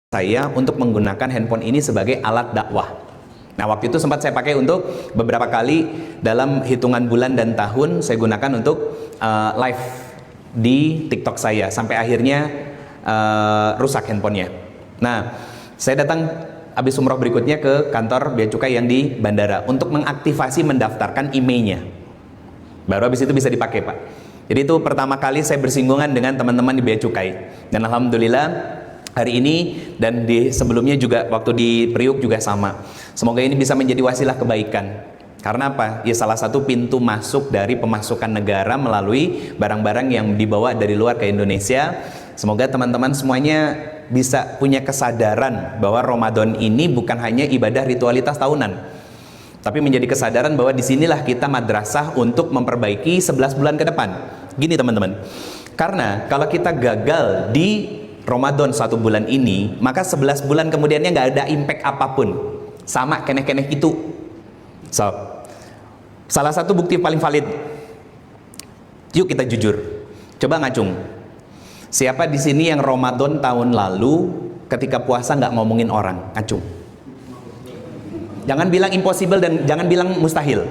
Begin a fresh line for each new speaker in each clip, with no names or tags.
saya untuk menggunakan handphone ini sebagai alat dakwah. Nah, waktu itu sempat saya pakai untuk beberapa kali dalam hitungan bulan dan tahun saya gunakan untuk live di TikTok saya sampai akhirnya rusak handphonenya. Nah, saya datang habis umroh berikutnya ke kantor Bea Cukai yang di bandara untuk mengaktifasi mendaftarkan emailnya. Baru habis itu bisa dipakai, Pak. Jadi itu pertama kali saya bersinggungan dengan teman-teman di Bea Cukai. Dan alhamdulillah hari ini dan di sebelumnya juga waktu di Priuk juga sama. Semoga ini bisa menjadi wasilah kebaikan. Karena apa? Ya salah satu pintu masuk dari pemasukan negara melalui barang-barang yang dibawa dari luar ke Indonesia. Semoga teman-teman semuanya bisa punya kesadaran bahwa Ramadan ini bukan hanya ibadah ritualitas tahunan, tapi menjadi kesadaran bahwa disinilah kita madrasah untuk memperbaiki 11 bulan ke depan. Gini teman-teman, karena kalau kita gagal di Ramadan 1 bulan ini, maka 11 bulan kemudiannya nggak ada impact apapun, sama keneh-keneh itu. So, salah satu bukti paling valid, yuk kita jujur, coba ngacung. Siapa di sini yang Ramadan tahun lalu ketika puasa nggak ngomongin orang? Ngacung. Jangan bilang impossible dan jangan bilang mustahil.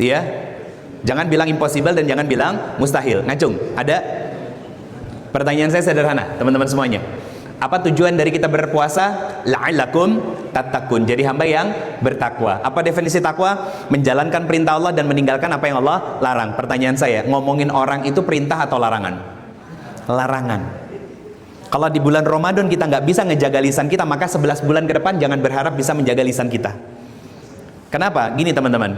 Iya, jangan bilang impossible dan jangan bilang mustahil. Ngacung. Ada? Pertanyaan saya sederhana, teman-teman semuanya. Apa tujuan dari kita berpuasa? La'allakum tattaqun. Jadi hamba yang bertakwa. Apa definisi takwa? Menjalankan perintah Allah dan meninggalkan apa yang Allah larang. Pertanyaan saya, ngomongin orang itu perintah atau larangan? Larangan. Kalau di bulan Ramadan kita nggak bisa ngejaga lisan kita, maka 11 bulan ke depan jangan berharap bisa menjaga lisan kita. Kenapa? Gini teman-teman.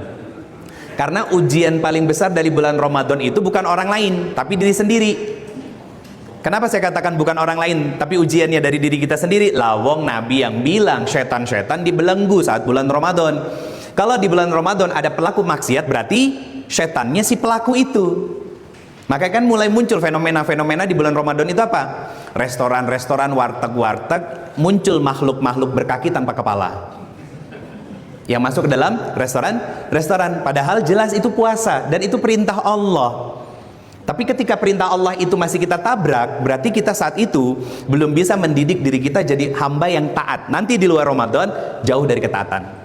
Karena ujian paling besar dari bulan Ramadan itu bukan orang lain, tapi diri sendiri. Kenapa saya katakan bukan orang lain, tapi ujiannya dari diri kita sendiri? Lawong Nabi yang bilang setan-setan dibelenggu saat bulan Ramadan. Kalau di bulan Ramadan ada pelaku maksiat, berarti setannya si pelaku itu. Maka kan mulai muncul fenomena-fenomena di bulan Ramadan itu apa? Restoran-restoran, warteg-warteg, muncul makhluk-makhluk berkaki tanpa kepala yang masuk ke dalam restoran. Padahal jelas itu puasa dan itu perintah Allah. Tapi ketika perintah Allah itu masih kita tabrak, berarti kita saat itu belum bisa mendidik diri kita jadi hamba yang taat. Nanti di luar Ramadan jauh dari ketaatan.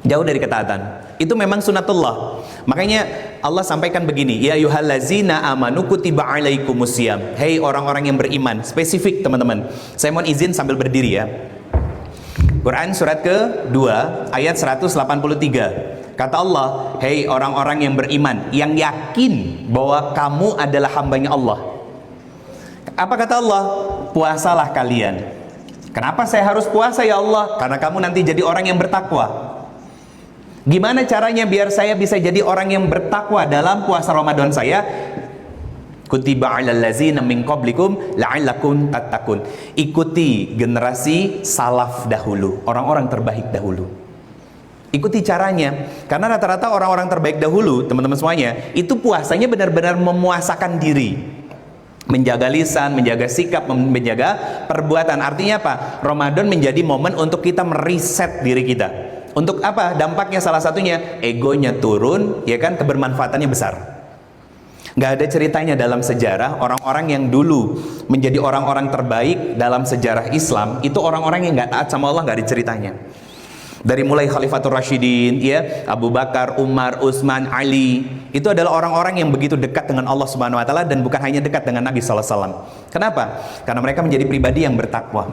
Jauh dari ketaatan. Itu memang sunatullah. Makanya Allah sampaikan begini, ya ayyuhallazina amanu kutiba alaikumusiyam. Hei orang-orang yang beriman, spesifik teman-teman. Saya mohon izin sambil berdiri ya. Quran surat ke-2 ayat 183. Kata Allah, hei orang-orang yang beriman, yang yakin bahwa kamu adalah hambanya Allah. Apa kata Allah? Puasalah kalian. Kenapa saya harus puasa ya Allah? Karena kamu nanti jadi orang yang bertakwa. Gimana caranya biar saya bisa jadi orang yang bertakwa dalam puasa Ramadan saya? Kutiba 'alal ladzina min qablikum la'allakum tattaqun. Ikuti generasi salaf dahulu, orang-orang terbaik dahulu. Ikuti caranya. Karena rata-rata orang-orang terbaik dahulu, teman-teman semuanya, itu puasanya benar-benar memuasakan diri. Menjaga lisan, menjaga sikap, menjaga perbuatan. Artinya apa? Ramadan menjadi momen untuk kita meriset diri kita. Untuk apa? Dampaknya salah satunya egonya turun, ya kan, kebermanfaatannya besar. Nggak ada ceritanya dalam sejarah orang-orang yang dulu menjadi orang-orang terbaik dalam sejarah Islam itu orang-orang yang nggak taat sama Allah, nggak ada ceritanya. Dari mulai Khalifatul Rasyidin, ya, Abu Bakar, Umar, Utsman, Ali, itu adalah orang-orang yang begitu dekat dengan Allah Subhanahu Wa Taala dan bukan hanya dekat dengan Nabi Sallallahu Alaihi Wasallam. Kenapa? Karena mereka menjadi pribadi yang bertakwa.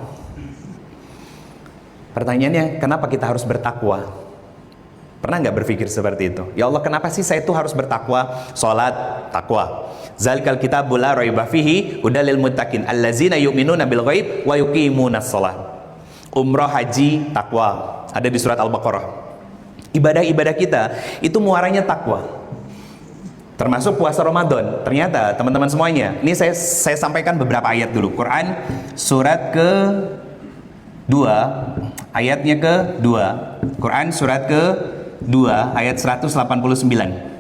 Pertanyaannya, kenapa kita harus bertakwa? Pernah nggak berpikir seperti itu? Ya Allah, kenapa sih saya itu harus bertakwa? Salat, takwa. Zalikal kitabul la raiba fihi hudal lil muttaqin allazina yu'minuna bil ghaib wa yuqimunas shalah. Umrah, haji, takwa. Ada di surat Al-Baqarah. Ibadah-ibadah kita itu muaranya takwa. Termasuk puasa Ramadan. Ternyata teman-teman semuanya, ini saya sampaikan beberapa ayat dulu. Quran surat ke-2 ayatnya ke-2. Quran surat ke-2 ayat 189.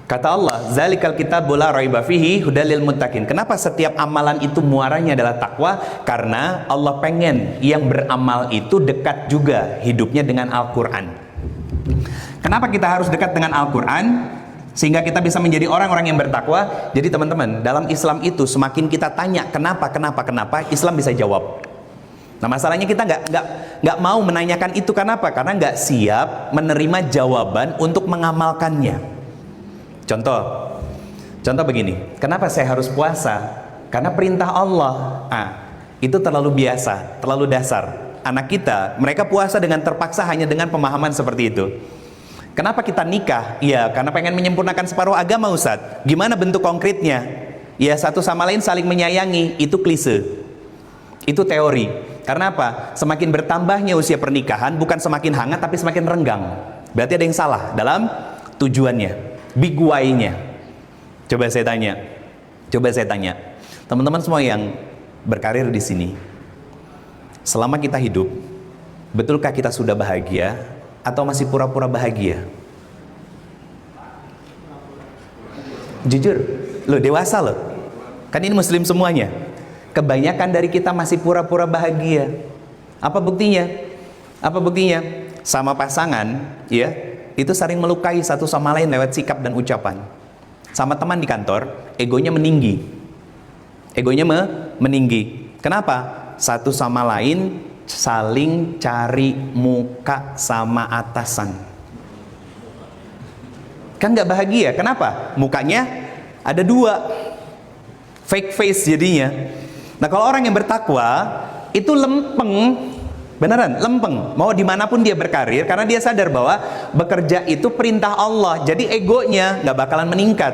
Kata Allah, zalikal kitabul la raiba fihi hudal lil muttaqin. Kenapa setiap amalan itu muaranya adalah takwa? Karena Allah pengen yang beramal itu dekat juga hidupnya dengan Al-Qur'an. Kenapa kita harus dekat dengan Al-Qur'an? sehingga kita bisa menjadi orang-orang yang bertakwa. Jadi teman-teman, dalam Islam itu semakin kita tanya kenapa, Islam bisa jawab. Nah masalahnya kita nggak mau menanyakan itu. Kenapa? Karena nggak siap menerima jawaban untuk mengamalkannya. Contoh begini, kenapa saya harus puasa? Karena perintah Allah. Itu terlalu biasa, terlalu dasar. Anak kita, mereka puasa dengan terpaksa hanya dengan pemahaman seperti itu. Kenapa kita nikah? Ya, karena pengen menyempurnakan separuh agama, Ustadz. Gimana bentuk konkretnya? Ya, satu sama lain saling menyayangi. Itu klise. Itu teori. Karena apa? Semakin bertambahnya usia pernikahan, bukan semakin hangat, tapi semakin renggang. Berarti ada yang salah dalam tujuannya. Big why-nya. Coba saya tanya. Teman-teman semua yang berkarir di sini, selama kita hidup, betulkah kita sudah bahagia? Atau masih pura-pura bahagia? Jujur, dewasa kan ini muslim semuanya. Kebanyakan dari kita masih pura-pura bahagia. Apa buktinya? Sama pasangan, ya, itu sering melukai satu sama lain lewat sikap dan ucapan. Sama teman di kantor, egonya meninggi. Kenapa? Satu sama lain saling cari muka sama atasan. Kan nggak bahagia. Kenapa? Mukanya ada dua, fake face jadinya. Nah kalau orang yang bertakwa itu lempeng, beneran lempeng. Mau dimanapun dia berkarir, karena dia sadar bahwa bekerja itu perintah Allah. Jadi egonya nggak bakalan meningkat.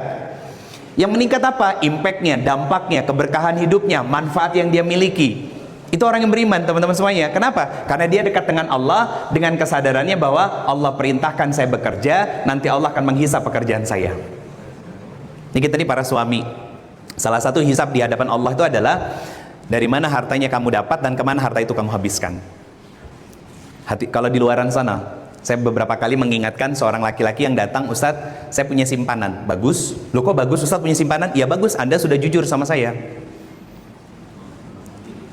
Yang meningkat apa? Impactnya, dampaknya, keberkahan hidupnya, manfaat yang dia miliki. Itu orang yang beriman, teman-teman semuanya. Kenapa? Karena dia dekat dengan Allah, dengan kesadarannya bahwa Allah perintahkan saya bekerja, nanti Allah akan menghisap pekerjaan saya. Ini kita nih para suami, salah satu hisap di hadapan Allah itu adalah dari mana hartanya kamu dapat dan kemana harta itu kamu habiskan. Kalau di luaran sana, saya beberapa kali mengingatkan seorang laki-laki yang datang, Ustadz, saya punya simpanan. Bagus. Loh kok bagus Ustadz punya simpanan? Iya bagus, Anda sudah jujur sama saya.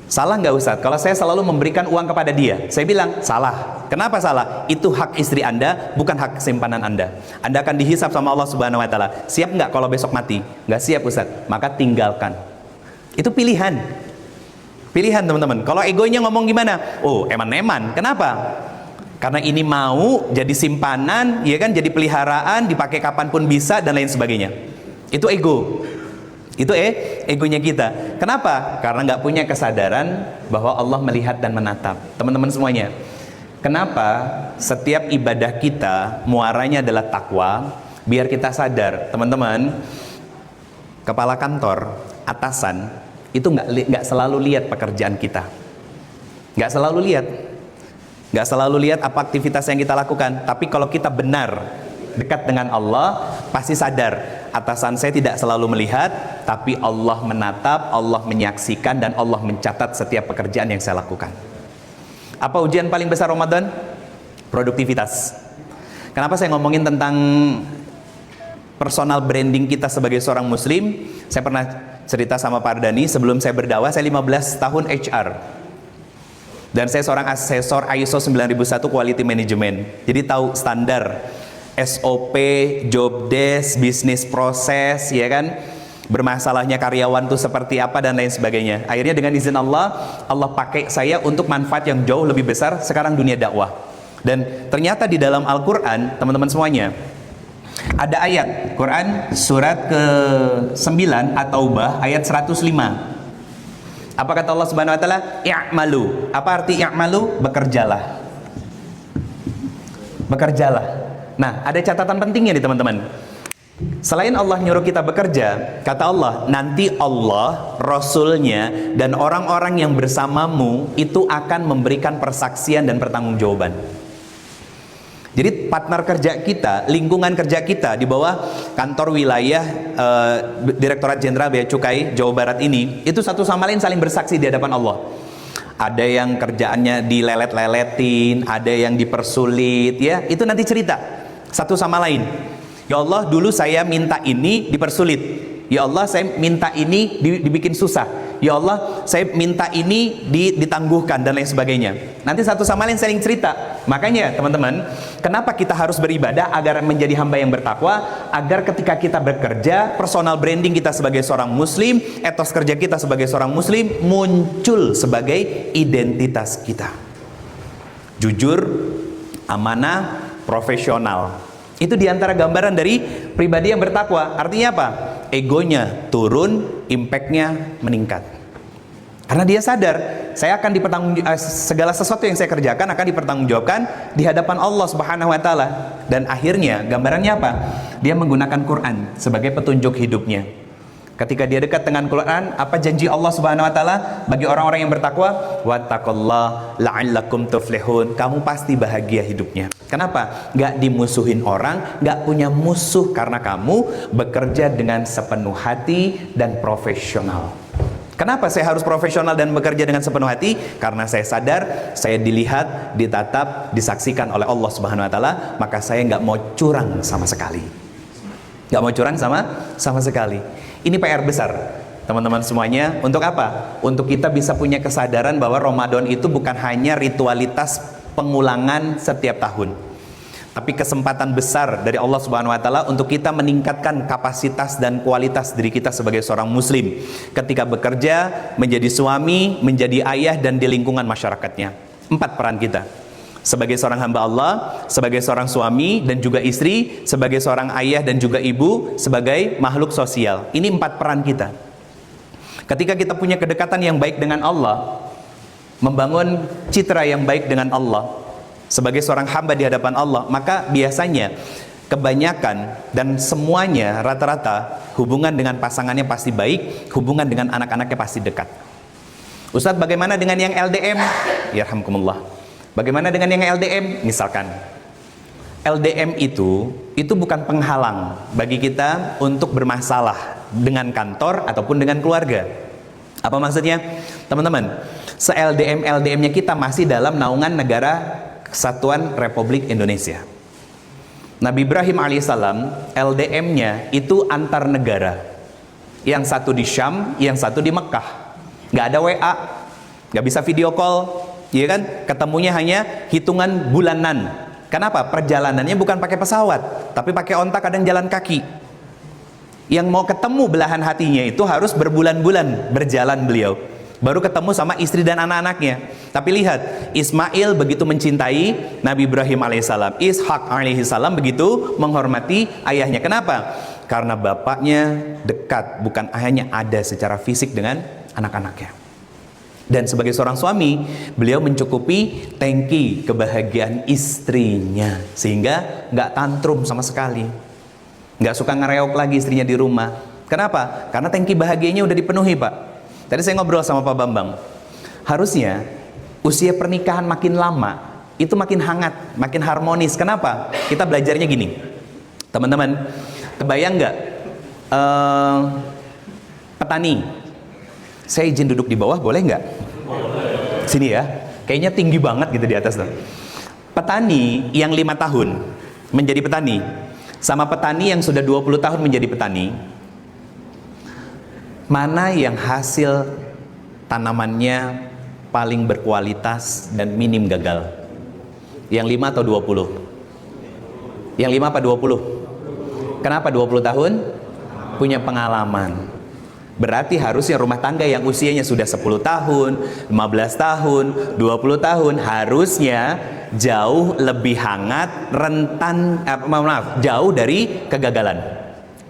Salah nggak Ustadz? Kalau saya selalu memberikan uang kepada dia, saya bilang salah. Kenapa salah? Itu hak istri Anda, bukan hak simpanan Anda. Anda akan dihisap sama Allah Subhanahu Wa Taala. Siap nggak kalau besok mati? Nggak siap Ustadz. Maka tinggalkan. Itu pilihan. Pilihan teman-teman. Kalau egonya ngomong gimana? Oh eman-eman. Kenapa? Karena ini mau jadi simpanan, ya kan? Jadi peliharaan, dipakai kapanpun bisa dan lain sebagainya. Itu ego. Itu egonya kita. Kenapa? Karena nggak punya kesadaran bahwa Allah melihat dan menatap. Teman-teman semuanya, kenapa setiap ibadah kita muaranya adalah takwa? Biar kita sadar, teman-teman, kepala kantor, atasan, itu nggak selalu lihat pekerjaan kita. Nggak selalu lihat apa aktivitas yang kita lakukan. Tapi kalau kita benar dekat dengan Allah, pasti sadar atasan saya tidak selalu melihat, tapi Allah menatap, Allah menyaksikan, dan Allah mencatat setiap pekerjaan yang saya lakukan. Apa ujian paling besar Ramadan? Produktivitas. Kenapa saya ngomongin tentang personal branding kita sebagai seorang muslim? Saya pernah cerita sama Pak Ardani, sebelum saya berdakwah, saya 15 tahun HR. Dan saya seorang asesor ISO 9001 Quality Management. Jadi tahu standar SOP, job desk, bisnis proses, ya kan? Bermasalahnya karyawan itu seperti apa dan lain sebagainya. Akhirnya dengan izin Allah, Allah pakai saya untuk manfaat yang jauh lebih besar sekarang dunia dakwah. Dan ternyata di dalam Al-Quran, teman-teman semuanya, ada ayat Quran surat ke-9 At-Taubah ayat 105. Apa kata Allah Subhanahu wa taala? I'malu. Apa arti i'malu? Bekerjalah. Nah, ada catatan pentingnya nih teman-teman. Selain Allah nyuruh kita bekerja, kata Allah, nanti Allah, Rasulnya, dan orang-orang yang bersamamu itu akan memberikan persaksian dan pertanggungjawaban. Jadi partner kerja kita, lingkungan kerja kita di bawah kantor wilayah Direktorat Jenderal Bea Cukai Jawa Barat ini, itu satu sama lain saling bersaksi di hadapan Allah. Ada yang kerjaannya dilelet-leletin, ada yang dipersulit, ya, itu nanti cerita satu sama lain. Ya Allah, dulu saya minta ini dipersulit. Ya Allah, saya minta ini dibikin susah. Ya Allah, saya minta ini ditangguhkan dan lain sebagainya. Nanti satu sama lain saling cerita. Makanya teman-teman, kenapa kita harus beribadah? Agar menjadi hamba yang bertakwa, agar ketika kita bekerja, personal branding kita sebagai seorang muslim, etos kerja kita sebagai seorang muslim muncul sebagai identitas kita. Jujur, amanah, profesional. Itu diantara gambaran dari pribadi yang bertakwa. Artinya apa? Egonya turun, impactnya meningkat. Karena dia sadar, saya akan segala sesuatu yang saya kerjakan akan dipertanggungjawabkan di hadapan Allah Subhanahu wa taala. Dan akhirnya gambarannya apa? Dia menggunakan Quran sebagai petunjuk hidupnya. Ketika dia dekat dengan Quran, apa janji Allah Subhanahu wa taala bagi orang-orang yang bertakwa? Wattaqullah la'allakum tuflihun. Kamu pasti bahagia hidupnya. Kenapa? Gak dimusuhin orang, gak punya musuh karena kamu bekerja dengan sepenuh hati dan profesional. Kenapa saya harus profesional dan bekerja dengan sepenuh hati? Karena saya sadar, saya dilihat, ditatap, disaksikan oleh Allah Subhanahu wa taala, maka saya gak mau curang sama sekali. Gak mau curang sama sekali. Ini PR besar, teman-teman semuanya. Untuk apa? Untuk kita bisa punya kesadaran bahwa Ramadan itu bukan hanya ritualitas pengulangan setiap tahun, tapi kesempatan besar dari Allah Subhanahu wa taala untuk kita meningkatkan kapasitas dan kualitas diri kita sebagai seorang muslim ketika bekerja, menjadi suami, menjadi ayah, dan di lingkungan masyarakatnya. 4 peran kita. Sebagai seorang hamba Allah, sebagai seorang suami dan juga istri, sebagai seorang ayah dan juga ibu, sebagai makhluk sosial. Ini 4 peran kita. Ketika kita punya kedekatan yang baik dengan Allah, membangun citra yang baik dengan Allah, sebagai seorang hamba di hadapan Allah, maka biasanya kebanyakan dan semuanya rata-rata hubungan dengan pasangannya pasti baik, hubungan dengan anak-anaknya pasti dekat. Ustadz, bagaimana dengan yang LDM? Yarhamkumullah. Bagaimana dengan yang LDM? Misalkan LDM itu bukan penghalang bagi kita untuk bermasalah dengan kantor ataupun dengan keluarga. Apa maksudnya? Teman-teman, se-LDM-LDM-nya kita masih dalam naungan negara Kesatuan Republik Indonesia. Nabi Ibrahim alaihissalam, LDM-nya itu antar negara. Yang satu di Syam, yang satu di Mekah. Nggak ada WA, nggak bisa video call, iya kan? Ketemunya hanya hitungan bulanan. Kenapa? Perjalanannya bukan pakai pesawat, tapi pakai onta, kadang jalan kaki. Yang mau ketemu belahan hatinya itu harus berbulan-bulan berjalan beliau, baru ketemu sama istri dan anak-anaknya. Tapi lihat, Ismail begitu mencintai Nabi Ibrahim alaihissalam, Ishak alaihissalam begitu menghormati ayahnya. Kenapa? Karena bapaknya dekat, bukan hanya ada secara fisik dengan anak-anaknya. Dan sebagai seorang suami, beliau mencukupi tangki kebahagiaan istrinya, sehingga nggak tantrum sama sekali, nggak suka ngereok lagi istrinya di rumah. Kenapa? Karena tangki bahagianya udah dipenuhi, Pak. Tadi saya ngobrol sama Pak Bambang, harusnya usia pernikahan makin lama itu makin hangat, makin harmonis. Kenapa? Kita belajarnya gini, teman-teman, kebayang nggak petani? Saya izin duduk di bawah, boleh nggak? Sini ya, kayaknya tinggi banget gitu di atas tuh. Petani yang 5 tahun menjadi petani, sama petani yang sudah 20 tahun menjadi petani, mana yang hasil tanamannya paling berkualitas dan minim gagal? Yang 5 atau 20? Yang 5 apa 20? Kenapa 20 tahun? Punya pengalaman. Berarti harusnya rumah tangga yang usianya sudah 10 tahun, 15 tahun, 20 tahun harusnya jauh lebih hangat, rentan, jauh dari kegagalan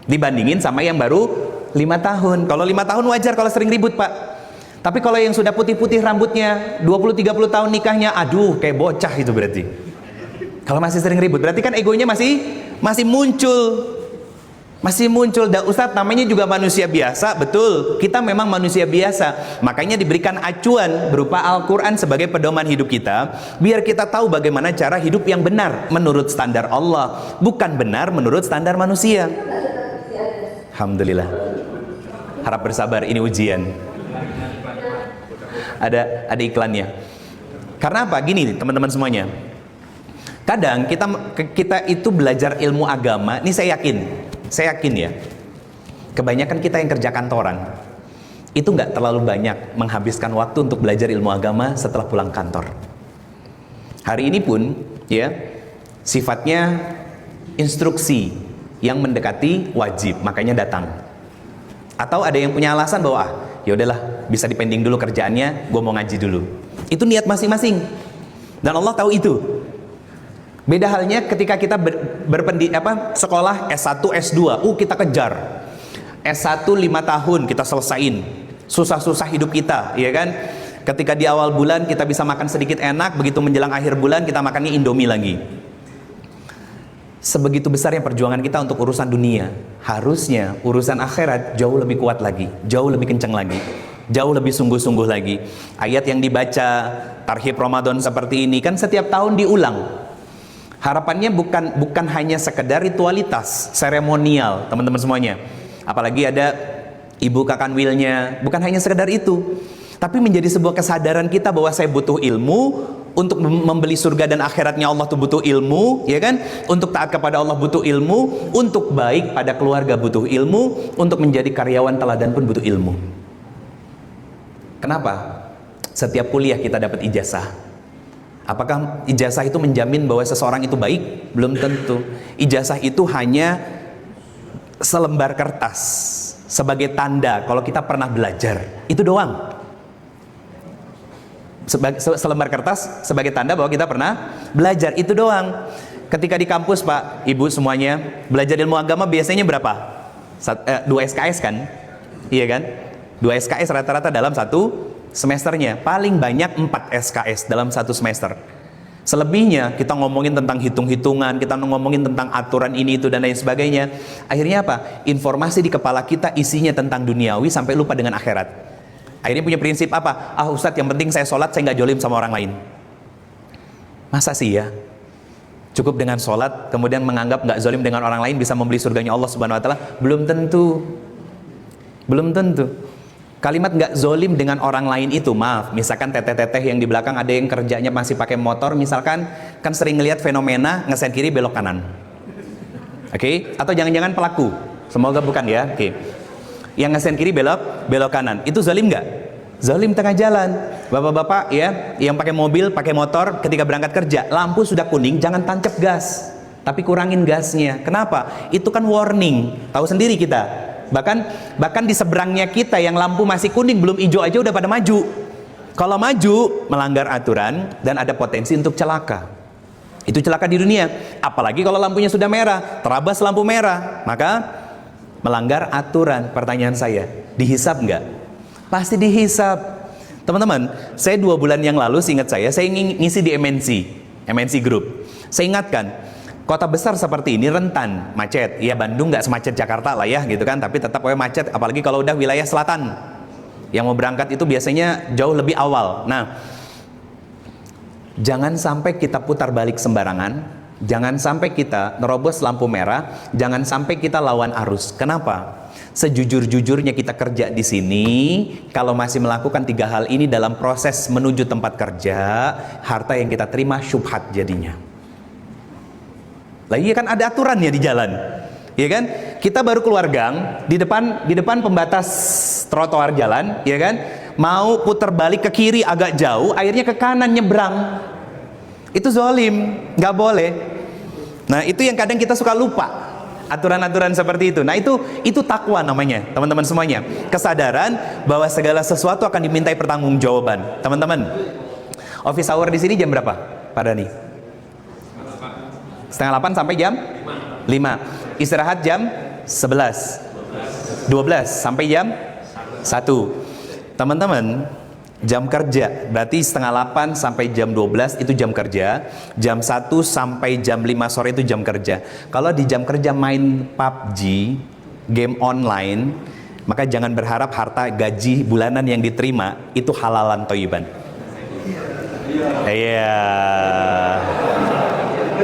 dibandingin sama yang baru 5 tahun. Kalau 5 tahun wajar kalau sering ribut, Pak. Tapi kalau yang sudah putih-putih rambutnya, 20-30 tahun nikahnya, aduh kayak bocah itu berarti. Kalau masih sering ribut, berarti kan egonya masih muncul. Masih muncul. Dan Ustadz, namanya juga manusia biasa. Betul, kita memang manusia biasa. Makanya diberikan acuan berupa Al-Quran sebagai pedoman hidup kita, biar kita tahu bagaimana cara hidup yang benar menurut standar Allah, bukan benar menurut standar manusia. Alhamdulillah. Harap bersabar, ini ujian. Ada iklannya. Karena apa? Gini teman-teman semuanya, kadang kita itu belajar ilmu agama. Ini saya yakin ya, Kebanyakan kita yang kerja kantoran itu nggak terlalu banyak menghabiskan waktu untuk belajar ilmu agama setelah pulang kantor. Hari ini pun ya sifatnya instruksi yang mendekati wajib, makanya datang. Atau ada yang punya alasan bahwa ya udahlah, bisa dipending dulu kerjaannya, gue mau ngaji dulu. Itu niat masing-masing. Dan Allah tahu itu. Beda halnya ketika kita sekolah S1, S2, kita kejar. S1 5 tahun kita selesain. Susah-susah hidup kita, ya kan? Ketika di awal bulan kita bisa makan sedikit enak, begitu menjelang akhir bulan kita makannya Indomie lagi. Sebegitu besarnya perjuangan kita untuk urusan dunia, harusnya urusan akhirat jauh lebih kuat lagi, jauh lebih kencang lagi, jauh lebih sungguh-sungguh lagi. Ayat yang dibaca Tarhib Ramadan seperti ini kan setiap tahun diulang. Harapannya bukan hanya sekedar ritualitas, seremonial, teman-teman semuanya. Apalagi ada ibu kakanwilnya, bukan hanya sekedar itu, tapi menjadi sebuah kesadaran kita bahwa saya butuh ilmu untuk membeli surga dan akhiratnya Allah tuh butuh ilmu, ya kan? Untuk taat kepada Allah butuh ilmu, untuk baik pada keluarga butuh ilmu, untuk menjadi karyawan teladan pun butuh ilmu. Kenapa? Setiap kuliah kita dapat ijazah. Apakah ijazah itu menjamin bahwa seseorang itu baik? Belum tentu. Ijazah itu hanya selembar kertas sebagai tanda kalau kita pernah belajar, itu doang. Selembar kertas sebagai tanda bahwa kita pernah belajar, itu doang. Ketika di kampus Pak, Ibu semuanya belajar ilmu agama biasanya berapa? 2 SKS kan? Iya kan? 2 SKS rata-rata dalam satu semesternya. Paling banyak 4 SKS dalam satu semester. Selebihnya kita ngomongin tentang hitung-hitungan, kita ngomongin tentang aturan ini itu dan lain sebagainya. Akhirnya apa? Informasi di kepala kita isinya tentang duniawi sampai lupa dengan akhirat. Akhirnya punya prinsip apa? Ustadz yang penting saya sholat, saya nggak jolim sama orang lain. Masa sih ya? Cukup dengan sholat kemudian menganggap nggak zolim dengan orang lain bisa membeli surganya Allah Subhanahu Wa Taala? Belum tentu. Belum tentu. Kalimat nggak zolim dengan orang lain itu, maaf, misalkan teteh-teteh yang di belakang ada yang kerjanya masih pakai motor, misalkan kan sering ngelihat fenomena ngesen kiri belok kanan, oke? Atau jangan-jangan pelaku, semoga bukan ya, oke? Yang ngesen kiri belok kanan, itu zolim nggak? Zolim tengah jalan. Bapak-bapak ya, yang pakai mobil, pakai motor, ketika berangkat kerja, lampu sudah kuning, jangan tancap gas, tapi kurangin gasnya. Kenapa? Itu kan warning, tahu sendiri kita. Bahkan di seberangnya kita yang lampu masih kuning belum hijau aja udah pada maju. Kalau maju melanggar aturan dan ada potensi untuk celaka. Itu celaka di dunia. Apalagi kalau lampunya sudah merah, terabas lampu merah, maka melanggar aturan. Pertanyaan saya, dihisab nggak? Pasti dihisab. Teman-teman, saya 2 bulan yang lalu seingat saya ngisi di MNC Group. Saya ingatkan, kota besar seperti ini rentan macet. Ya Bandung nggak semacet Jakarta lah ya gitu kan, tapi tetap macet. Apalagi kalau udah wilayah selatan. Yang mau berangkat itu biasanya jauh lebih awal. Nah, jangan sampai kita putar balik sembarangan. Jangan sampai kita nerobos lampu merah. Jangan sampai kita lawan arus. Kenapa? Sejujur-jujurnya kita kerja di sini, kalau masih melakukan 3 hal ini dalam proses menuju tempat kerja, harta yang kita terima syubhat jadinya. Lah iya kan ada aturannya di jalan. Ya kan? Kita baru keluar gang, di depan pembatas trotoar jalan, ya kan? Mau putar balik ke kiri agak jauh, akhirnya ke kanan nyebrang. Itu zolim, nggak boleh. Nah, itu yang kadang kita suka lupa. Aturan-aturan seperti itu. Nah, itu takwa namanya, teman-teman semuanya. Kesadaran bahwa segala sesuatu akan dimintai pertanggungjawaban. Teman-teman, office hour di sini jam berapa, Pak Dani? 7:30 sampai jam 5. Istirahat jam 11. 12 sampai jam 1. Teman-teman, jam kerja berarti 7:30 sampai jam 12 itu jam kerja. Jam 1 sampai jam 5 sore itu jam kerja. Kalau di jam kerja main PUBG, game online, maka jangan berharap harta gaji bulanan yang diterima itu halalan thayyiban. Iya.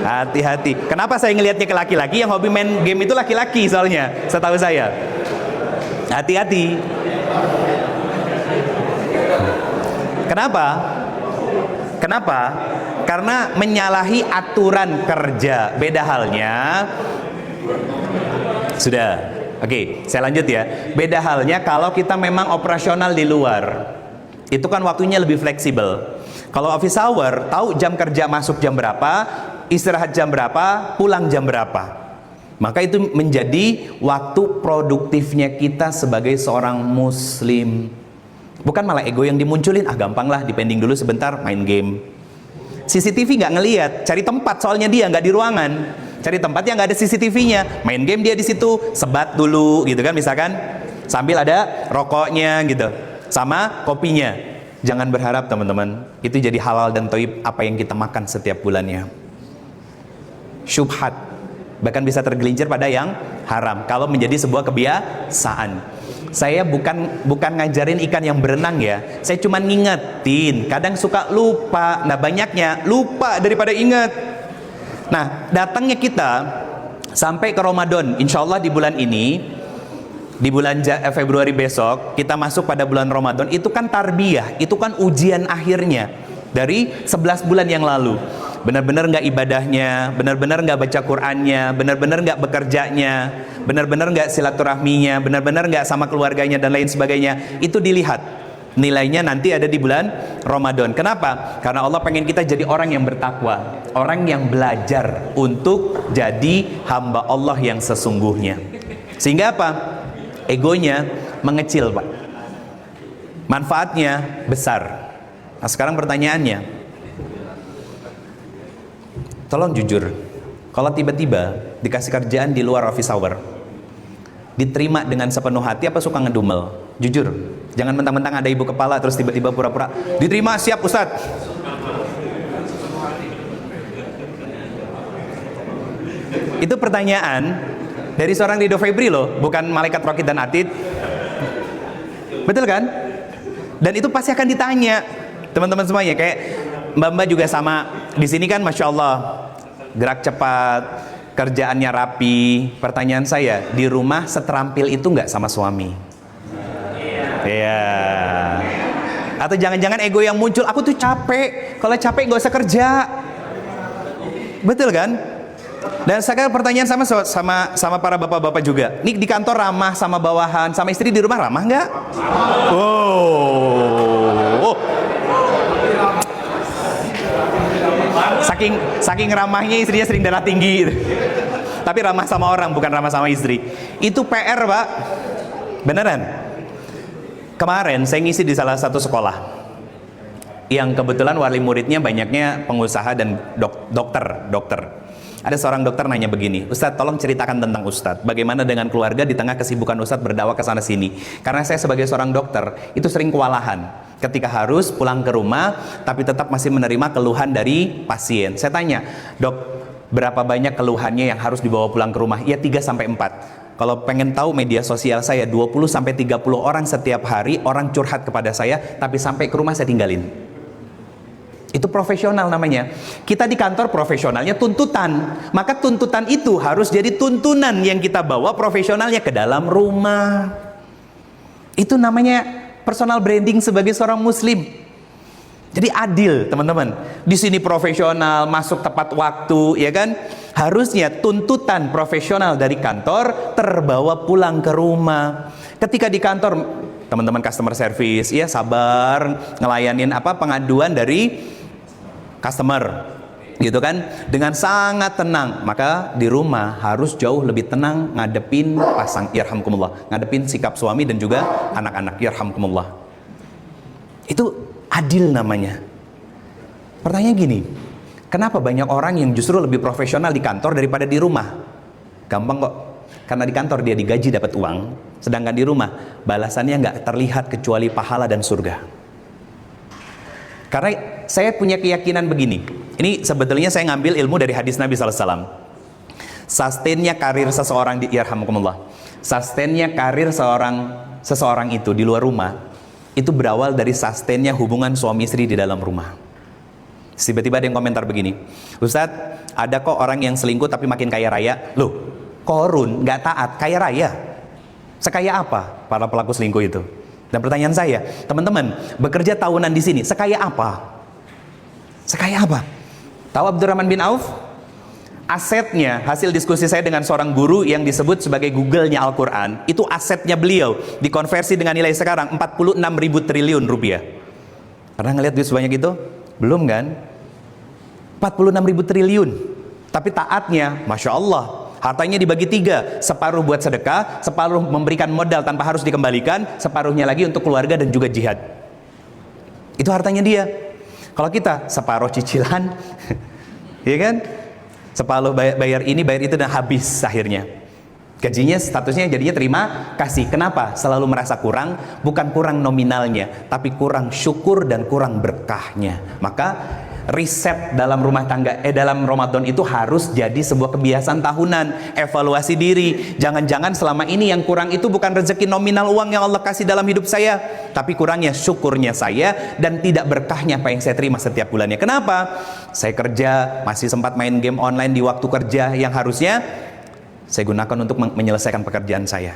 Hati-hati. Kenapa saya ngelihatnya ke laki-laki? Yang hobi main game itu laki-laki soalnya, setahu saya. Hati-hati. Kenapa? Karena menyalahi aturan kerja. Beda halnya. Sudah. Oke, saya lanjut ya. Beda halnya kalau kita memang operasional di luar. Itu kan waktunya lebih fleksibel. Kalau office hour, tahu jam kerja masuk jam berapa, istirahat jam berapa, pulang jam berapa. Maka itu menjadi waktu produktifnya kita sebagai seorang muslim. Bukan malah ego yang dimunculin, gampang lah, dipending dulu sebentar, main game. CCTV nggak ngelihat, cari tempat soalnya dia nggak di ruangan. Cari tempat yang nggak ada CCTV-nya, main game dia di situ, sebat dulu gitu kan misalkan, sambil ada rokoknya gitu, sama kopinya. Jangan berharap teman-teman, itu jadi halal dan thayyib apa yang kita makan setiap bulannya. Syubhat, bahkan bisa tergelincir pada yang haram kalau menjadi sebuah kebiasaan. Saya bukan ngajarin ikan yang berenang ya, saya cuma ngingetin, kadang suka lupa. Nah banyaknya lupa daripada ingat. Nah datangnya kita sampai ke Ramadan, insya Allah di bulan ini, di bulan Februari besok kita masuk pada bulan Ramadan, itu kan tarbiyah, itu kan ujian akhirnya dari 11 bulan yang lalu. Benar-benar nggak ibadahnya, benar-benar nggak baca Qur'annya, benar-benar nggak bekerjanya, benar-benar nggak silaturahminya, benar-benar nggak sama keluarganya dan lain sebagainya. Itu dilihat nilainya nanti ada di bulan Ramadan. Kenapa? Karena Allah pengen kita jadi orang yang bertakwa, orang yang belajar untuk jadi hamba Allah yang sesungguhnya. Sehingga apa? Egonya mengecil, Pak. Manfaatnya besar. Nah sekarang pertanyaannya, tolong jujur, kalau tiba-tiba dikasih kerjaan di luar office hour, diterima dengan sepenuh hati apa suka ngedumel? Jujur, jangan mentang-mentang ada ibu kepala terus tiba-tiba pura-pura diterima, siap Ustadz. Itu pertanyaan dari seorang Ridho Febri loh, bukan malaikat Rokid dan Atid. Betul kan? Dan itu pasti akan ditanya teman-teman semuanya. Kayak Mbak-mbak juga sama. Di sini kan Masya Allah, gerak cepat, kerjaannya rapi. Pertanyaan saya, di rumah seterampil itu nggak sama suami? Iya. Atau jangan-jangan ego yang muncul, aku tuh capek. Kalau capek nggak usah kerja. Betul kan? Dan sekarang pertanyaan sama para bapak-bapak juga. Nih di kantor ramah sama bawahan, sama istri di rumah ramah nggak? Oh. Saking ramahnya istrinya sering darah tinggi. Tapi ramah sama orang, bukan ramah sama istri. Itu PR, Pak. Beneran. Kemarin saya ngisi di salah satu sekolah yang kebetulan wali muridnya banyaknya pengusaha dan dokter. Ada seorang dokter nanya begini, Ustadz tolong ceritakan tentang Ustadz, bagaimana dengan keluarga di tengah kesibukan Ustadz berdakwah ke sana sini. Karena saya sebagai seorang dokter itu sering kewalahan ketika harus pulang ke rumah tapi tetap masih menerima keluhan dari pasien. Saya tanya, dok, berapa banyak keluhannya yang harus dibawa pulang ke rumah? Ya 3-4. Kalau pengen tahu media sosial saya 20-30 orang setiap hari orang curhat kepada saya, tapi sampai ke rumah saya tinggalin. Itu profesional namanya. Kita di kantor profesionalnya tuntutan. Maka tuntutan itu harus jadi tuntunan yang kita bawa profesionalnya ke dalam rumah. Itu namanya personal branding sebagai seorang muslim. Jadi adil, teman-teman. Di sini profesional, masuk tepat waktu, ya kan? Harusnya tuntutan profesional dari kantor terbawa pulang ke rumah. Ketika di kantor, teman-teman customer service, ya sabar ngelayanin pengaduan dari customer, gitu kan, dengan sangat tenang. Maka di rumah harus jauh lebih tenang ngadepin yarhamkumullah, ngadepin sikap suami dan juga anak-anak, yarhamkumullah. Itu adil namanya. Pertanyaan gini, kenapa banyak orang yang justru lebih profesional di kantor daripada di rumah? Gampang kok, karena di kantor dia digaji dapat uang, sedangkan di rumah balasannya nggak terlihat kecuali pahala dan surga. Karena saya punya keyakinan begini. Ini sebetulnya saya ngambil ilmu dari hadis Nabi SAW. Sustainnya karir seseorang yarhamkumullah. Sustainnya karir seseorang itu di luar rumah, itu berawal dari sustainnya hubungan suami istri di dalam rumah. Tiba-tiba ada yang komentar begini, Ustadz, ada kok orang yang selingkuh tapi makin kaya raya. Loh, Korun nggak taat, kaya raya. Sekaya apa para pelaku selingkuh itu? Dan pertanyaan saya, teman-teman, bekerja tahunan di sini, sekaya apa? Sekaya apa? Tahu Abdurrahman bin Auf? Asetnya, hasil diskusi saya dengan seorang guru yang disebut sebagai Google-nya Al-Quran, itu asetnya beliau dikonversi dengan nilai sekarang 46.000 triliun rupiah. Pernah ngeliat duit sebanyak itu? Belum kan? 46.000 triliun. Tapi taatnya, Masya Allah, hartanya dibagi 3, separuh buat sedekah, separuh memberikan modal tanpa harus dikembalikan, separuhnya lagi untuk keluarga dan juga jihad. Itu hartanya dia. Kalau kita separuh cicilan, ya kan? Separuh bayar ini, bayar itu, dan habis akhirnya. Gajinya, statusnya jadinya terima kasih. Kenapa? Selalu merasa kurang, bukan kurang nominalnya, tapi kurang syukur dan kurang berkahnya. Maka riset dalam rumah tangga, dalam Ramadan itu harus jadi sebuah kebiasaan tahunan. Evaluasi diri. Jangan-jangan selama ini yang kurang itu bukan rezeki nominal uang yang Allah kasih dalam hidup saya, tapi kurangnya syukurnya saya dan tidak berkahnya apa yang saya terima setiap bulannya. Kenapa? Saya kerja, masih sempat main game online di waktu kerja yang harusnya saya gunakan untuk menyelesaikan pekerjaan saya.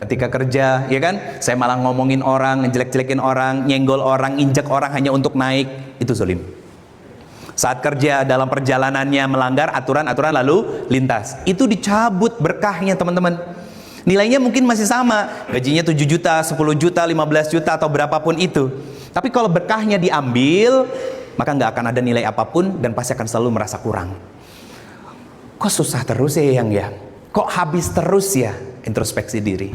Ketika kerja, ya kan, saya malah ngomongin orang, ngejelek-jelekin orang, nyenggol orang, injak orang hanya untuk naik. Itu zalim. Saat kerja, dalam perjalanannya melanggar aturan-aturan lalu lintas, itu dicabut berkahnya, teman-teman. Nilainya mungkin masih sama, gajinya 7 juta, 10 juta, 15 juta, atau berapapun itu. Tapi kalau berkahnya diambil, maka nggak akan ada nilai apapun dan pasti akan selalu merasa kurang. Kok susah terus ya yang ya? Kok habis terus ya? Introspeksi diri.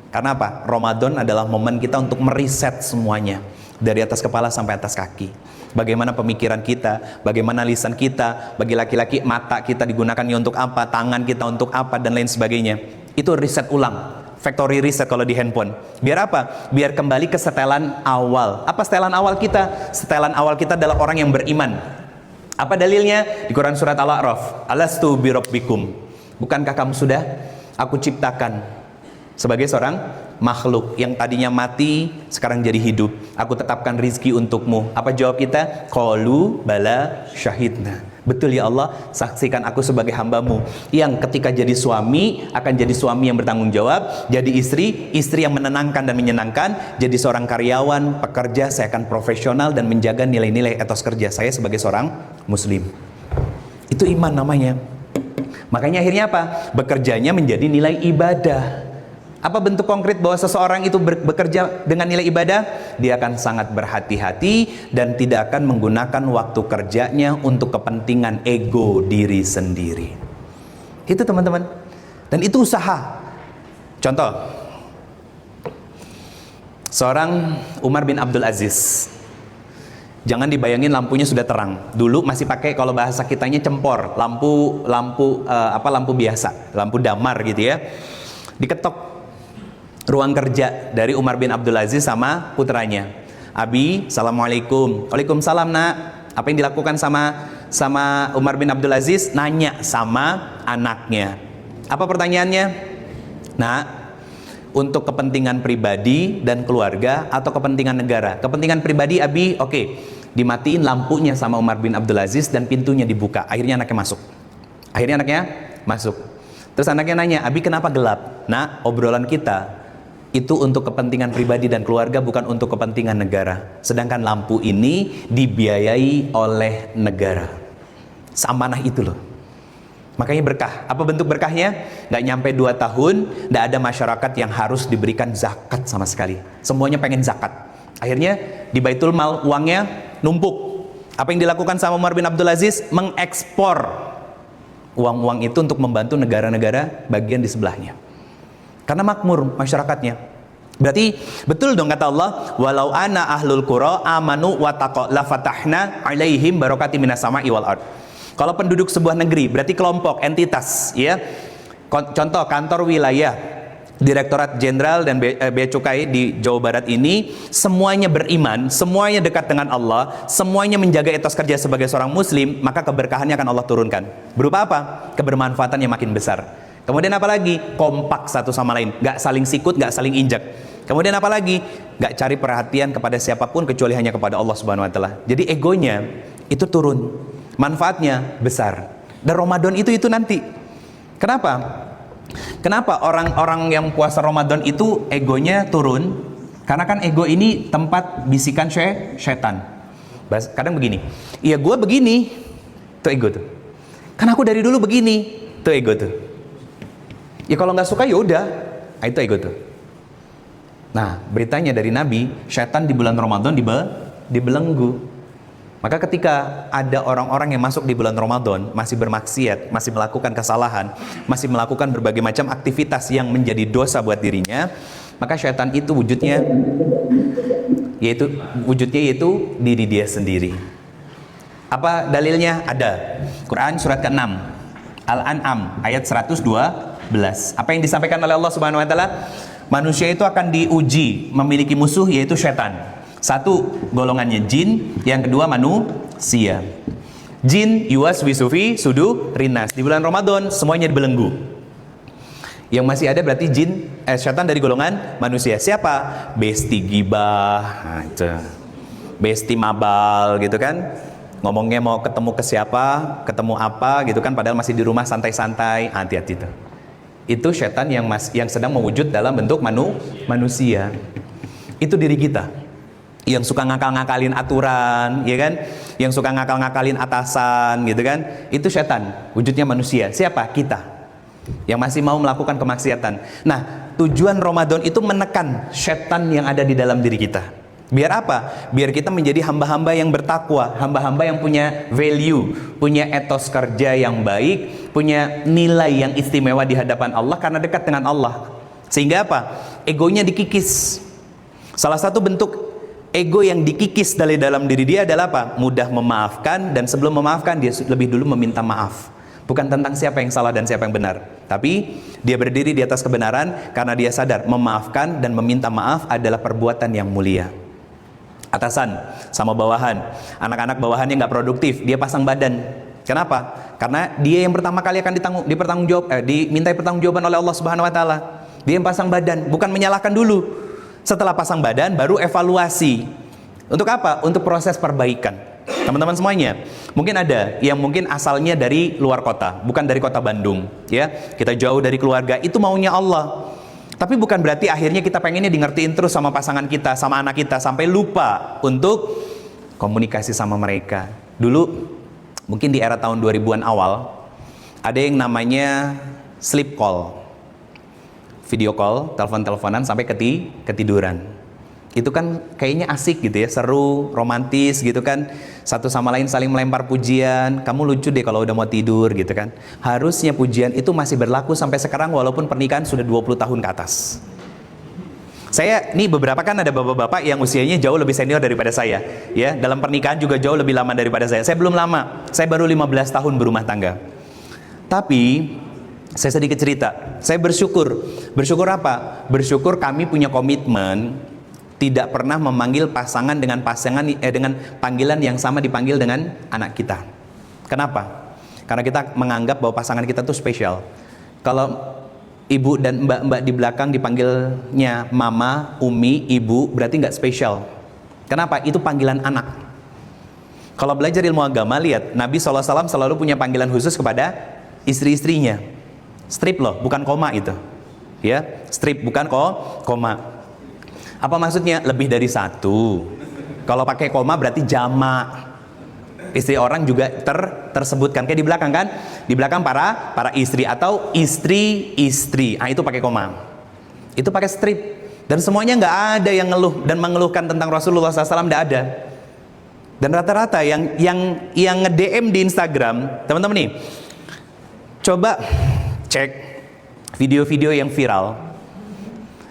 Karena apa? Ramadan adalah momen kita untuk meriset semuanya, dari atas kepala sampai atas kaki. Bagaimana pemikiran kita, bagaimana lisan kita, bagi laki-laki mata kita digunakannya untuk apa, tangan kita untuk apa, dan lain sebagainya. Itu riset ulang, factory reset kalau di handphone. Biar apa? Biar kembali ke setelan awal. Apa setelan awal kita? Setelan awal kita adalah orang yang beriman. Apa dalilnya? Di Quran surat Al-A'raf, Alastu birabbikum, bukankah kamu sudah aku ciptakan sebagai seorang makhluk yang tadinya mati sekarang jadi hidup, aku tetapkan rizki untukmu. Apa jawab kita? Qalu bala syahidna. Betul ya Allah, saksikan aku sebagai hambamu yang ketika jadi suami akan jadi suami yang bertanggung jawab, jadi istri, istri yang menenangkan dan menyenangkan, jadi seorang karyawan, pekerja, saya akan profesional dan menjaga nilai-nilai etos kerja saya sebagai seorang muslim. Itu iman namanya. Makanya akhirnya apa? Bekerjanya menjadi nilai ibadah. Apa bentuk konkret bahwa seseorang itu bekerja dengan nilai ibadah? Dia akan sangat berhati-hati dan tidak akan menggunakan waktu kerjanya untuk kepentingan ego diri sendiri. Itu teman-teman. Dan itu usaha. Contoh, seorang Umar bin Abdul Aziz. Jangan dibayangin lampunya sudah terang. Dulu masih pakai, kalau bahasa kitanya, cempor, lampu biasa, lampu damar gitu ya. Diketok ruang kerja dari Umar bin Abdul Aziz sama putranya. Abi, assalamualaikum. Waalaikumsalam nak. Apa yang dilakukan sama Umar bin Abdul Aziz? Nanya sama anaknya. Apa pertanyaannya? Nak, untuk kepentingan pribadi dan keluarga atau kepentingan negara? Kepentingan pribadi Abi, oke. Dimatiin lampunya sama Umar bin Abdul Aziz dan pintunya dibuka. Akhirnya anaknya masuk. Terus anaknya nanya, Abi kenapa gelap? Nah, obrolan kita itu untuk kepentingan pribadi dan keluarga, bukan untuk kepentingan negara. Sedangkan lampu ini dibiayai oleh negara. Seamanah itu loh. Makanya berkah. Apa bentuk berkahnya? Nggak nyampe 2 tahun, nggak ada masyarakat yang harus diberikan zakat sama sekali. Semuanya pengen zakat. Akhirnya di Baitul Mal uangnya numpuk. Apa yang dilakukan sama Umar bin Abdul Aziz? Mengekspor uang-uang itu untuk membantu negara-negara bagian di sebelahnya. Karena makmur masyarakatnya. Berarti betul dong kata Allah, walau ana ahlul qura amanu wattaqau la fatahna alaihim barakatim minas sama'i wal ard. Kalau penduduk sebuah negeri, berarti kelompok, entitas, ya. Contoh kantor wilayah, Direktorat Jenderal dan Bea Cukai di Jawa Barat ini semuanya beriman, semuanya dekat dengan Allah, semuanya menjaga etos kerja sebagai seorang muslim, maka keberkahannya akan Allah turunkan. Berupa apa? Kebermanfaatan yang makin besar. Kemudian apa lagi? Kompak satu sama lain, nggak saling sikut, nggak saling injak. Kemudian apa lagi? Nggak cari perhatian kepada siapapun kecuali hanya kepada Allah Subhanahu Wa Taala. Jadi egonya itu turun, manfaatnya besar. Dan Ramadan itu nanti. Kenapa? Kenapa orang-orang yang puasa Ramadan itu egonya turun? Karena kan ego ini tempat bisikan setan. Kadang begini, iya gue begini, itu ego tuh. Kan aku dari dulu begini. Itu ego tuh. Ya kalau nggak suka ya udah. Nah, itu ego tuh. Nah, beritanya dari Nabi, setan di bulan Ramadan dibelenggu. Maka ketika ada orang-orang yang masuk di bulan Ramadan, masih bermaksiat, masih melakukan kesalahan, masih melakukan berbagai macam aktivitas yang menjadi dosa buat dirinya, maka setan itu wujudnya yaitu diri dia sendiri. Apa dalilnya? Ada. Quran surat ke-6, Al-An'am ayat 112. Apa yang disampaikan oleh Allah Subhanahu wa taala? Manusia itu akan diuji memiliki musuh, yaitu setan. Satu, golongannya jin. Yang kedua, manusia. Jin yuwaswisu fi sudurin nas. Di bulan Ramadan semuanya dibelenggu. Yang masih ada berarti setan dari golongan manusia. Siapa? Besti gibah, besti mabal gitu kan. Ngomongnya mau ketemu ke siapa, ketemu apa gitu kan, padahal masih di rumah santai-santai. Hati-hati tuh. Itu setan yang sedang mewujud dalam bentuk manusia. Itu diri kita yang suka ngakal-ngakalin aturan, ya kan? Yang suka ngakal-ngakalin atasan, gitu kan? Itu setan, wujudnya manusia. Siapa? Kita yang masih mau melakukan kemaksiatan. Nah, tujuan Ramadan itu menekan setan yang ada di dalam diri kita. Biar apa? Biar kita menjadi hamba-hamba yang bertakwa, hamba-hamba yang punya value, punya etos kerja yang baik, punya nilai yang istimewa di hadapan Allah karena dekat dengan Allah. Sehingga apa? Egonya dikikis. Salah satu bentuk ego yang dikikis dari dalam diri dia adalah apa? Mudah memaafkan, dan sebelum memaafkan dia lebih dulu meminta maaf. Bukan tentang siapa yang salah dan siapa yang benar, tapi dia berdiri di atas kebenaran karena dia sadar memaafkan dan meminta maaf adalah perbuatan yang mulia. Atasan sama bawahan, anak-anak bawahannya nggak produktif, dia pasang badan. Kenapa? Karena dia yang pertama kali akan dimintai pertanggungjawaban oleh Allah Subhanahu wa taala. Dia yang pasang badan, bukan menyalahkan dulu. Setelah pasang badan baru evaluasi. Untuk apa? Untuk proses perbaikan. Teman-teman semuanya, mungkin ada yang mungkin asalnya dari luar kota, bukan dari kota Bandung, ya. Kita jauh dari keluarga, itu maunya Allah. Tapi bukan berarti akhirnya kita pengennya di ngertiin terus sama pasangan kita, sama anak kita, sampai lupa untuk komunikasi sama mereka. Dulu, mungkin di era tahun 2000-an awal, ada yang namanya sleep call. Video call, telepon-teleponan sampai ketiduran. Itu kan kayaknya asik gitu ya, seru, romantis gitu kan. Satu sama lain saling melempar pujian, kamu lucu deh kalau udah mau tidur gitu kan. Harusnya pujian itu masih berlaku sampai sekarang walaupun pernikahan sudah 20 tahun ke atas. Nih beberapa kan ada bapak-bapak yang usianya jauh lebih senior daripada saya, ya. Dalam pernikahan juga jauh lebih lama daripada saya. Saya belum lama, saya baru 15 tahun berumah tangga. Tapi saya sedikit cerita, saya bersyukur. Bersyukur apa? Bersyukur kami punya komitmen tidak pernah memanggil pasangan dengan panggilan yang sama dipanggil dengan anak kita. Kenapa? Karena kita menganggap bahwa pasangan kita tuh spesial. Kalau ibu dan mbak-mbak di belakang dipanggilnya mama, umi, ibu, berarti nggak spesial. Kenapa? Itu panggilan anak. Kalau belajar ilmu agama, lihat Nabi SAW selalu punya panggilan khusus kepada istri-istrinya. Strip loh, bukan koma itu. Ya, strip bukan koma. Apa maksudnya? Lebih dari satu. Kalau pakai koma berarti jamak. Istri orang juga tersebutkan. Kayak di belakang kan? Di belakang para istri atau istri-istri. Itu pakai koma. Itu pakai strip. Dan semuanya nggak ada yang ngeluh dan mengeluhkan tentang Rasulullah SAW, nggak ada. Dan rata-rata yang nge-DM di Instagram, teman-teman nih, coba cek video-video yang viral.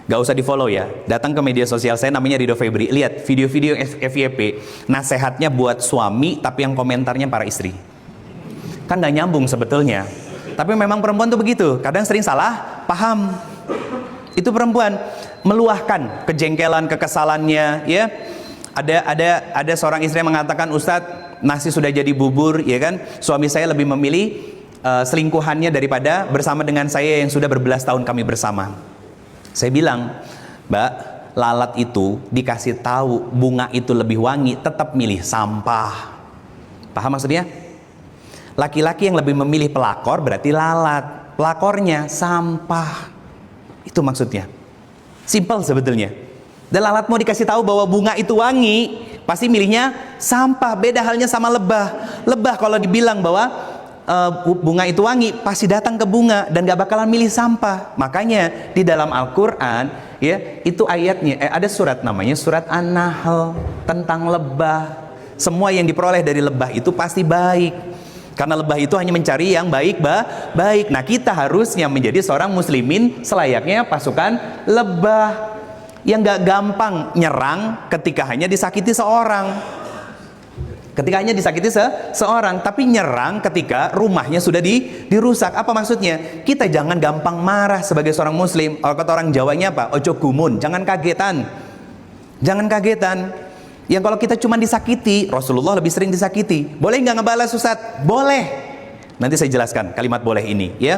Gak usah di follow ya, datang ke media sosial saya namanya Ridho Febri, lihat video-video FYP, nasihatnya buat suami tapi yang komentarnya para istri. Kan gak nyambung sebetulnya, tapi memang perempuan tuh begitu, kadang sering salah paham. Itu perempuan meluahkan kejengkelan, kekesalannya, ya. Ada seorang istri yang mengatakan, Ustadz, nasi sudah jadi bubur, ya kan, suami saya lebih memilih selingkuhannya daripada bersama dengan saya yang sudah berbelas tahun kami bersama. Saya bilang, Mbak, lalat itu dikasih tahu bunga itu lebih wangi, tetap milih sampah. Paham maksudnya? Laki-laki yang lebih memilih pelakor berarti lalat, pelakornya sampah. Itu maksudnya. Simple sebetulnya. Dan lalat mau dikasih tahu bahwa bunga itu wangi, pasti milihnya sampah. Beda halnya sama lebah. Lebah kalau dibilang bahwa bunga itu wangi, pasti datang ke bunga dan gak bakalan milih sampah. Makanya di dalam Al-Quran ya, itu ayatnya ada surat namanya surat An-Nahl tentang lebah. Semua yang diperoleh dari lebah itu pasti baik, karena lebah itu hanya mencari yang baik. Nah, kita harusnya menjadi seorang muslimin selayaknya pasukan lebah, yang gak gampang nyerang ketika hanya disakiti seorang. Tapi nyerang ketika rumahnya sudah dirusak. Apa maksudnya? Kita jangan gampang marah sebagai seorang muslim. Kalau kata orang Jawanya apa? Ojo gumun, jangan kagetan. Yang kalau kita cuma disakiti, Rasulullah lebih sering disakiti. Boleh nggak ngebalas Ustaz? Boleh. Nanti saya jelaskan kalimat boleh ini ya.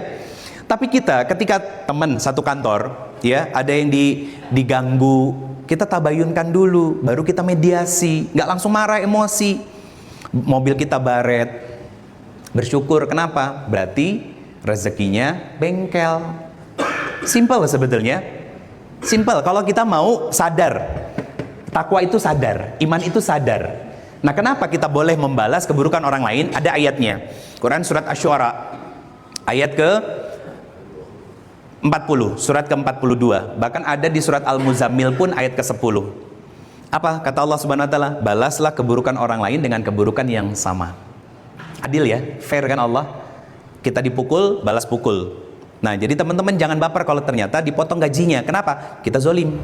Tapi kita ketika teman satu kantor ya, ada yang diganggu, kita tabayunkan dulu, baru kita mediasi. Nggak langsung marah, emosi. Mobil kita baret, bersyukur. Kenapa? Berarti rezekinya bengkel. Simple sebetulnya. Simple. Kalau kita mau sadar, takwa itu sadar, iman itu sadar. Nah, kenapa kita boleh membalas keburukan orang lain? Ada ayatnya. Quran surat Asy-Syu'ara ayat ke 40, surat ke-42. Bahkan ada di surat Al-Muzammil pun ayat ke-10. Apa kata Allah Subhanahu wa taala? Balaslah keburukan orang lain dengan keburukan yang sama. Adil ya, fair kan Allah? Kita dipukul, balas pukul. Nah, jadi teman-teman jangan baper kalau ternyata dipotong gajinya. Kenapa? Kita zolim.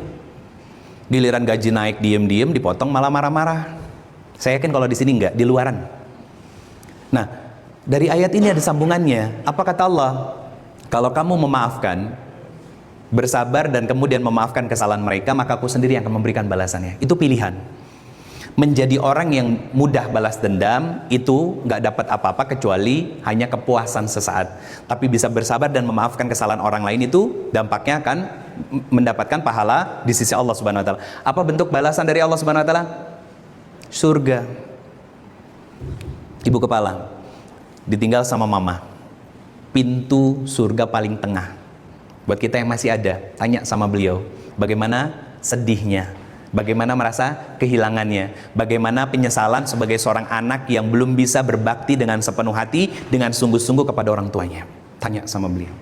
Giliran gaji naik diem-diem, dipotong malah marah-marah. Saya yakin kalau di sini enggak, di luaran. Nah, dari ayat ini ada sambungannya. Apa kata Allah? Kalau kamu memaafkan, bersabar dan kemudian memaafkan kesalahan mereka, maka aku sendiri yang akan memberikan balasannya. Itu pilihan. Menjadi orang yang mudah balas dendam itu nggak dapat apa-apa kecuali hanya kepuasan sesaat. Tapi bisa bersabar dan memaafkan kesalahan orang lain, itu dampaknya akan mendapatkan pahala di sisi Allah Subhanahu wa taala. Apa bentuk balasan dari Allah Subhanahu wa taala? Surga. Ibu kepala ditinggal sama mama. Pintu surga paling tengah. Buat kita yang masih ada, tanya sama beliau, bagaimana sedihnya, bagaimana merasa kehilangannya, bagaimana penyesalan sebagai seorang anak yang belum bisa berbakti dengan sepenuh hati, dengan sungguh-sungguh kepada orang tuanya. Tanya sama beliau.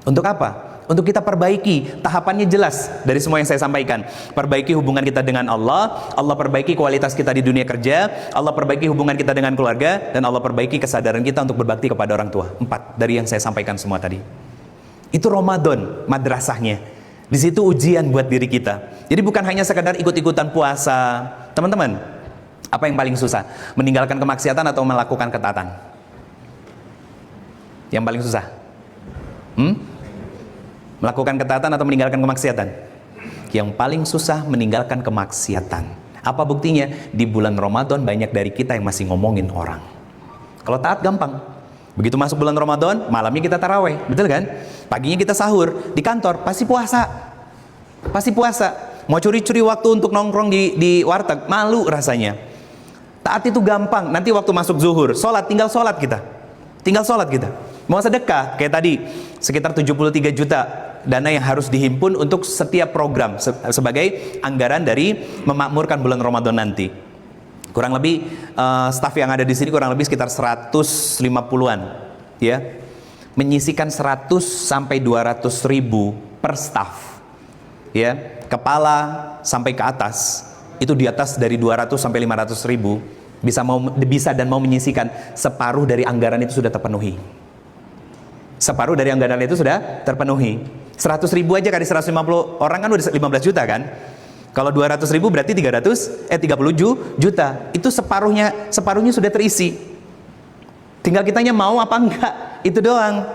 Untuk apa? Untuk kita perbaiki. Tahapannya jelas dari semua yang saya sampaikan. Perbaiki hubungan kita dengan Allah, Allah perbaiki kualitas kita di dunia kerja, Allah perbaiki hubungan kita dengan keluarga, dan Allah perbaiki kesadaran kita untuk berbakti kepada orang tua. 4 dari yang saya sampaikan semua tadi. Itu Ramadan, madrasahnya. Di situ ujian buat diri kita. Jadi bukan hanya sekadar ikut-ikutan puasa. Teman-teman, apa yang paling susah? Meninggalkan kemaksiatan atau melakukan ketaatan? Yang paling susah? Melakukan ketaatan atau meninggalkan kemaksiatan? Yang paling susah meninggalkan kemaksiatan. Apa buktinya? Di bulan Ramadan banyak dari kita yang masih ngomongin orang. Kalau taat gampang. Begitu masuk bulan Ramadan, malamnya kita taraweh, betul kan? Paginya kita sahur, di kantor pasti puasa. Mau curi-curi waktu untuk nongkrong di warteg, malu rasanya. Taat itu gampang. Nanti waktu masuk zuhur, tinggal sholat kita. Mau sedekah, kayak tadi, sekitar 73 juta dana yang harus dihimpun untuk setiap program sebagai anggaran dari memakmurkan bulan Ramadan nanti. Kurang lebih staf yang ada di sini kurang lebih sekitar 150-an ya. Menyisikan 100 sampai 200 ribu per staf. Ya, kepala sampai ke atas. Itu di atas dari 200 sampai 500 ribu bisa dan mau menyisikan separuh dari anggaran itu sudah terpenuhi. 100 ribu aja kali 150 orang kan udah 15 juta kan? Kalau 200 ribu berarti 30 juta. Itu separuhnya sudah terisi. Tinggal kitanya mau apa enggak, itu doang.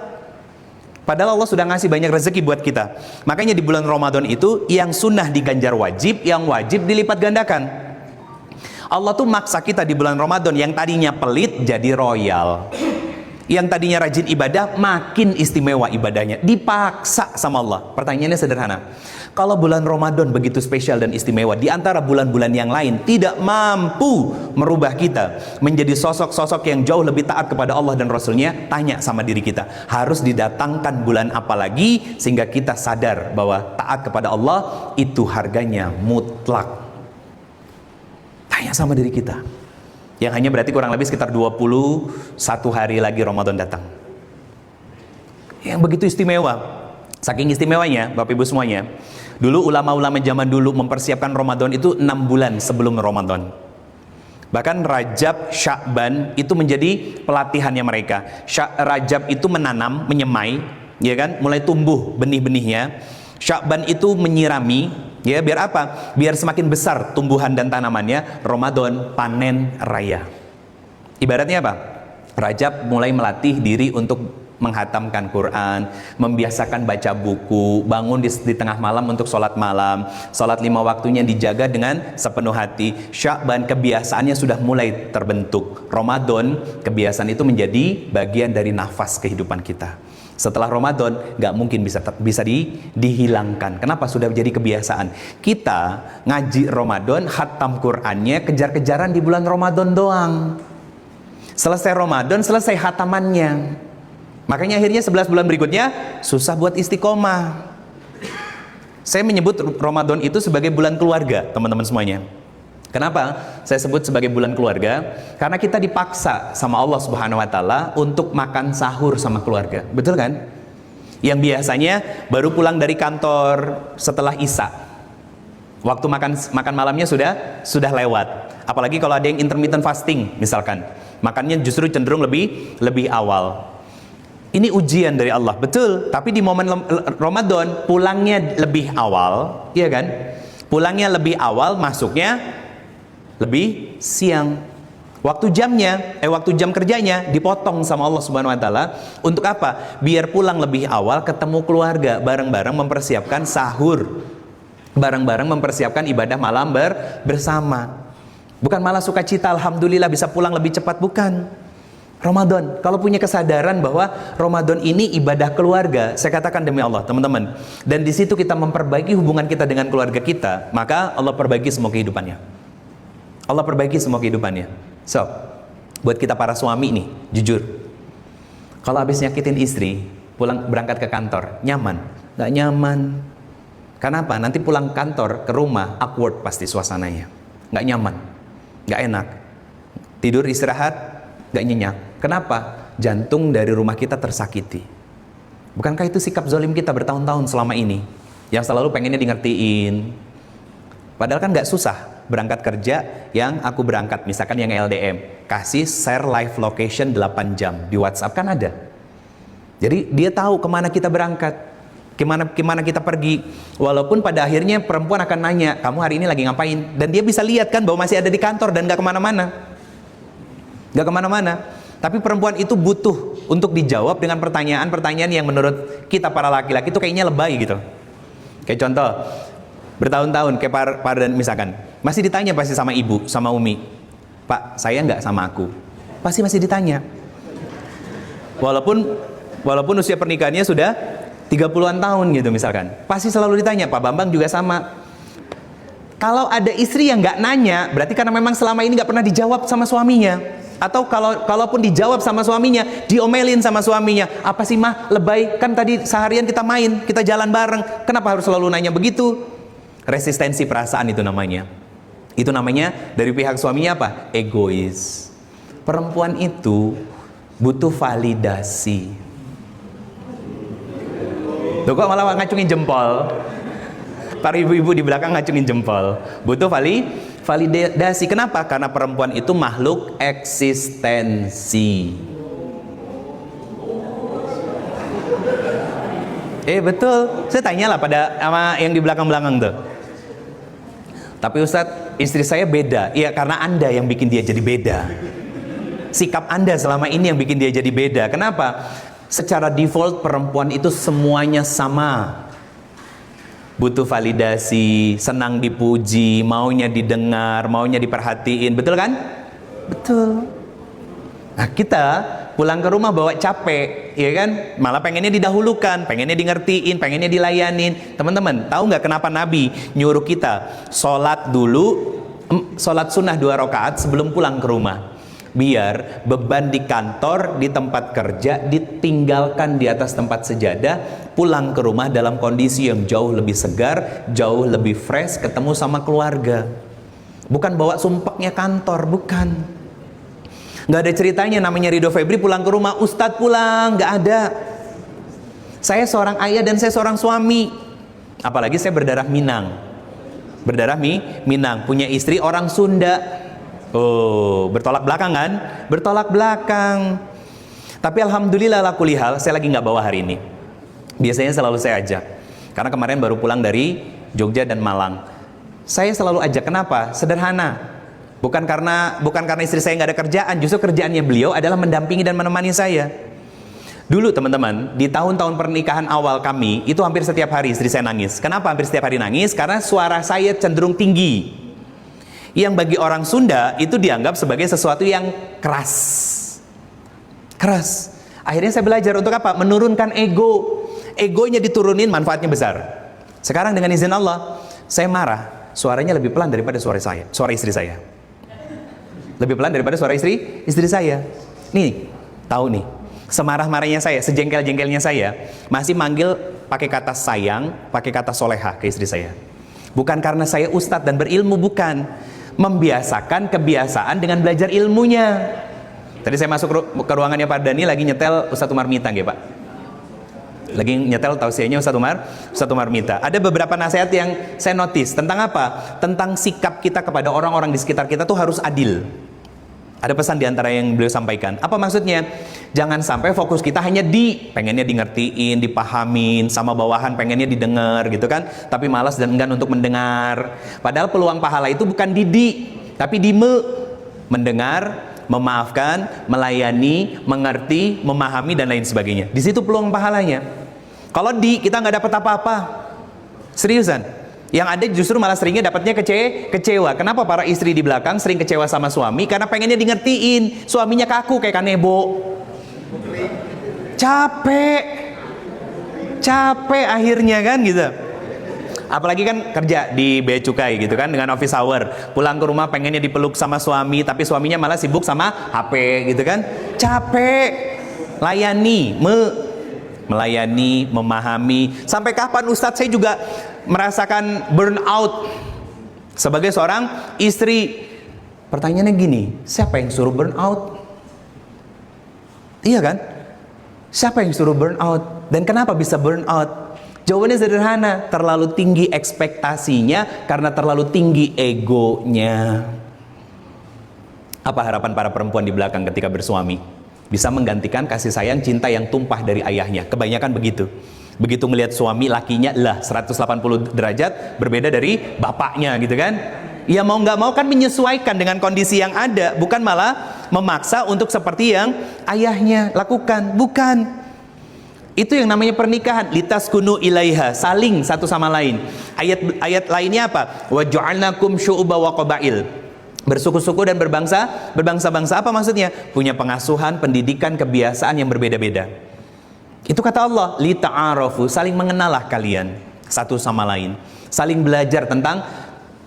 Padahal Allah sudah ngasih banyak rezeki buat kita. Makanya di bulan Ramadan itu yang sunnah diganjar wajib, yang wajib dilipat gandakan. Allah tuh maksa kita di bulan Ramadan yang tadinya pelit jadi royal. Yang tadinya rajin ibadah makin istimewa ibadahnya. Dipaksa sama Allah. Pertanyaannya sederhana. Kalau bulan Ramadan begitu spesial dan istimewa, di antara bulan-bulan yang lain tidak mampu merubah kita menjadi sosok-sosok yang jauh lebih taat kepada Allah dan Rasulnya, tanya sama diri kita, harus didatangkan bulan apa lagi sehingga kita sadar bahwa taat kepada Allah itu harganya mutlak. Tanya sama diri kita. Yang hanya berarti kurang lebih sekitar 21 hari lagi Ramadan datang. Yang begitu istimewa. Saking istimewanya, Bapak Ibu semuanya, dulu ulama-ulama zaman dulu mempersiapkan Ramadan itu 6 bulan sebelum Ramadan. Bahkan Rajab, Sya'ban itu menjadi pelatihannya mereka. Rajab itu menanam, menyemai, ya kan, mulai tumbuh benih-benihnya. Sya'ban itu menyirami, ya, biar apa? Biar semakin besar tumbuhan dan tanamannya. Ramadan panen raya. Ibaratnya apa? Rajab mulai melatih diri untuk menghatamkan Quran, membiasakan baca buku, bangun di tengah malam untuk sholat malam, sholat 5 waktunya dijaga dengan sepenuh hati. Sya'ban kebiasaannya sudah mulai terbentuk. Ramadan kebiasaan itu menjadi bagian dari nafas kehidupan kita. Setelah Ramadan nggak mungkin bisa dihilangkan. Kenapa? Sudah menjadi kebiasaan. Kita ngaji Ramadan, khatam Qurannya kejar-kejaran di bulan Ramadan doang. Selesai Ramadan, selesai khatamannya. Makanya akhirnya 11 bulan berikutnya susah buat istiqomah. Saya menyebut Ramadan itu sebagai bulan keluarga, teman-teman semuanya. Kenapa saya sebut sebagai bulan keluarga? Karena kita dipaksa sama Allah Subhanahu wa taala untuk makan sahur sama keluarga. Betul kan? Yang biasanya baru pulang dari kantor setelah Isya. Waktu makan malamnya sudah lewat. Apalagi kalau ada yang intermittent fasting misalkan. Makannya justru cenderung lebih awal. Ini ujian dari Allah, betul. Tapi di momen Ramadan pulangnya lebih awal, iya kan? Pulangnya lebih awal, masuknya lebih siang. Waktu jam kerjanya dipotong sama Allah Subhanahu wa taala. Untuk apa? Biar pulang lebih awal, ketemu keluarga, bareng-bareng mempersiapkan sahur. Bareng-bareng mempersiapkan ibadah malam bersama. Bukan malah sukacita, alhamdulillah bisa pulang lebih cepat, bukan. Ramadan, kalau punya kesadaran bahwa Ramadan ini ibadah keluarga, saya katakan demi Allah, teman-teman, dan di situ kita memperbaiki hubungan kita dengan keluarga kita, maka Allah perbaiki semua kehidupannya. Allah perbaiki semua kehidupannya. So, buat kita para suami nih, jujur, kalau habis nyakitin istri, berangkat ke kantor, nyaman? Nggak nyaman. Kenapa? Nanti pulang kantor ke rumah, awkward pasti suasananya, nggak nyaman, nggak enak. Tidur istirahat nggak nyenyak. Kenapa? Jantung dari rumah kita tersakiti. Bukankah itu sikap zalim kita bertahun-tahun selama ini? Yang selalu pengennya di ngertiin. Padahal kan nggak susah berangkat kerja yang aku berangkat, misalkan yang LDM. Kasih share live location 8 jam. Di WhatsApp kan ada. Jadi dia tahu kemana kita berangkat. Kemana kita pergi. Walaupun pada akhirnya perempuan akan nanya, kamu hari ini lagi ngapain? Dan dia bisa lihat kan bahwa masih ada di kantor dan nggak kemana-mana. Nggak kemana-mana. Tapi perempuan itu butuh untuk dijawab dengan pertanyaan-pertanyaan yang menurut kita para laki-laki itu kayaknya lebay gitu. Kayak contoh, bertahun-tahun kayak Pardan misalkan, masih ditanya pasti sama ibu, sama Umi, Pak, saya nggak sama aku? Pasti masih ditanya. Walaupun usia pernikahannya sudah 30-an tahun gitu misalkan, pasti selalu ditanya. Pak Bambang juga sama. Kalau ada istri yang nggak nanya, berarti karena memang selama ini nggak pernah dijawab sama suaminya. Atau kalaupun dijawab sama suaminya, diomelin sama suaminya. Apa sih mah, lebay, kan tadi seharian kita main, kita jalan bareng, kenapa harus selalu nanya begitu? Resistensi perasaan itu namanya. Itu namanya dari pihak suaminya apa? Egois. Perempuan itu butuh validasi. Tuh kok malah ngacungin jempol. Para ibu-ibu di belakang ngacungin jempol. Butuh validasi. Kenapa? Karena perempuan itu makhluk eksistensi. Betul. Saya tanyalah pada sama yang di belakang-belakang tuh. Tapi Ustadz, istri saya beda. Iya, karena Anda yang bikin dia jadi beda. Sikap Anda selama ini yang bikin dia jadi beda. Kenapa? Secara default perempuan itu semuanya sama. Butuh validasi, senang dipuji, maunya didengar, maunya diperhatiin. Betul kan? Betul. Nah, kita pulang ke rumah bawa capek, ya kan? Malah pengennya didahulukan, pengennya di-ngertiin, pengennya dilayanin. Teman-teman, tahu nggak kenapa Nabi nyuruh kita sholat dulu, sholat sunnah 2 rakaat sebelum pulang ke rumah? Biar beban di kantor, di tempat kerja ditinggalkan di atas tempat sejadah, pulang ke rumah dalam kondisi yang jauh lebih segar, jauh lebih fresh, ketemu sama keluarga. Bukan bawa sumpeknya kantor, bukan. Nggak ada ceritanya namanya Ridho Febri pulang ke rumah, Ustadz pulang, nggak ada. Saya seorang ayah dan saya seorang suami. Apalagi saya berdarah Minang. Minang, punya istri orang Sunda. Oh, bertolak belakang kan? Bertolak belakang. Tapi alhamdulillah la kulli hal, saya lagi nggak bawa hari ini. Biasanya selalu saya ajak. Karena kemarin baru pulang dari Jogja dan Malang. Saya selalu ajak, kenapa? Sederhana. Bukan karena istri saya nggak ada kerjaan, justru kerjaannya beliau adalah mendampingi dan menemani saya. Dulu teman-teman, di tahun-tahun pernikahan awal kami, itu hampir setiap hari istri saya nangis. Kenapa hampir setiap hari nangis? Karena suara saya cenderung tinggi. Yang bagi orang Sunda itu dianggap sebagai sesuatu yang keras. Keras. Akhirnya saya belajar untuk apa? Menurunkan ego. Egonya diturunin, manfaatnya besar. Sekarang dengan izin Allah, saya marah, suaranya lebih pelan daripada suara istri saya. Lebih pelan daripada suara istri saya. Nih, tahu nih, semarah-marahnya saya, sejengkel-jengkelnya saya, masih manggil pakai kata sayang, pakai kata solehah ke istri saya. Bukan karena saya ustadz dan berilmu, bukan. Membiasakan kebiasaan dengan belajar ilmunya. Tadi saya masuk ke ruangannya Pak Dani, lagi nyetel Ustadz Umar Mitang ya Pak. Lagi nyetel tausiahnya Ustadz Umar Mita. Ada beberapa nasihat yang saya notice tentang apa? Tentang sikap kita kepada orang-orang di sekitar kita tuh harus adil. Ada pesan diantara yang beliau sampaikan. Apa maksudnya? Jangan sampai fokus kita hanya pengennya di ngertiin, dipahamin, sama bawahan pengennya didengar gitu kan. Tapi malas dan enggan untuk mendengar. Padahal peluang pahala itu bukan tapi mendengar, memaafkan, melayani, mengerti, memahami dan lain sebagainya. Di situ peluang pahalanya. Kalau kita nggak dapat apa-apa, seriusan. Yang ada justru malah seringnya dapatnya kecewa. Kenapa para istri di belakang sering kecewa sama suami? Karena pengennya di ngertiin, suaminya kaku kayak kanebo. Capek akhirnya kan gitu. Apalagi kan kerja di Bea Cukai gitu kan, dengan office hour, pulang ke rumah pengennya dipeluk sama suami, tapi suaminya malah sibuk sama HP gitu kan. Capek. Melayani, memahami. Sampai kapan Ustadz? Saya juga merasakan burnout sebagai seorang istri. Pertanyaannya gini, siapa yang suruh burnout? Iya kan? Siapa yang suruh burnout? Dan kenapa bisa burnout? Jawabannya sederhana, terlalu tinggi ekspektasinya karena terlalu tinggi egonya. Apa harapan para perempuan di belakang ketika bersuami? Bisa menggantikan kasih sayang, cinta yang tumpah dari ayahnya. Kebanyakan begitu. Begitu melihat suami, lakinya 180 derajat berbeda dari bapaknya gitu kan. Ya mau nggak mau kan menyesuaikan dengan kondisi yang ada, bukan malah memaksa untuk seperti yang ayahnya lakukan. Bukan. Itu yang namanya pernikahan, litaskunu ilaiha, saling satu sama lain. Ayat lainnya apa? Wa ja'alnakum syu'uba wa qabail. Bersuku-suku dan berbangsa-bangsa. Apa maksudnya? Punya pengasuhan, pendidikan, kebiasaan yang berbeda-beda. Itu kata Allah, lita'arafu, saling mengenallah kalian satu sama lain. Saling belajar tentang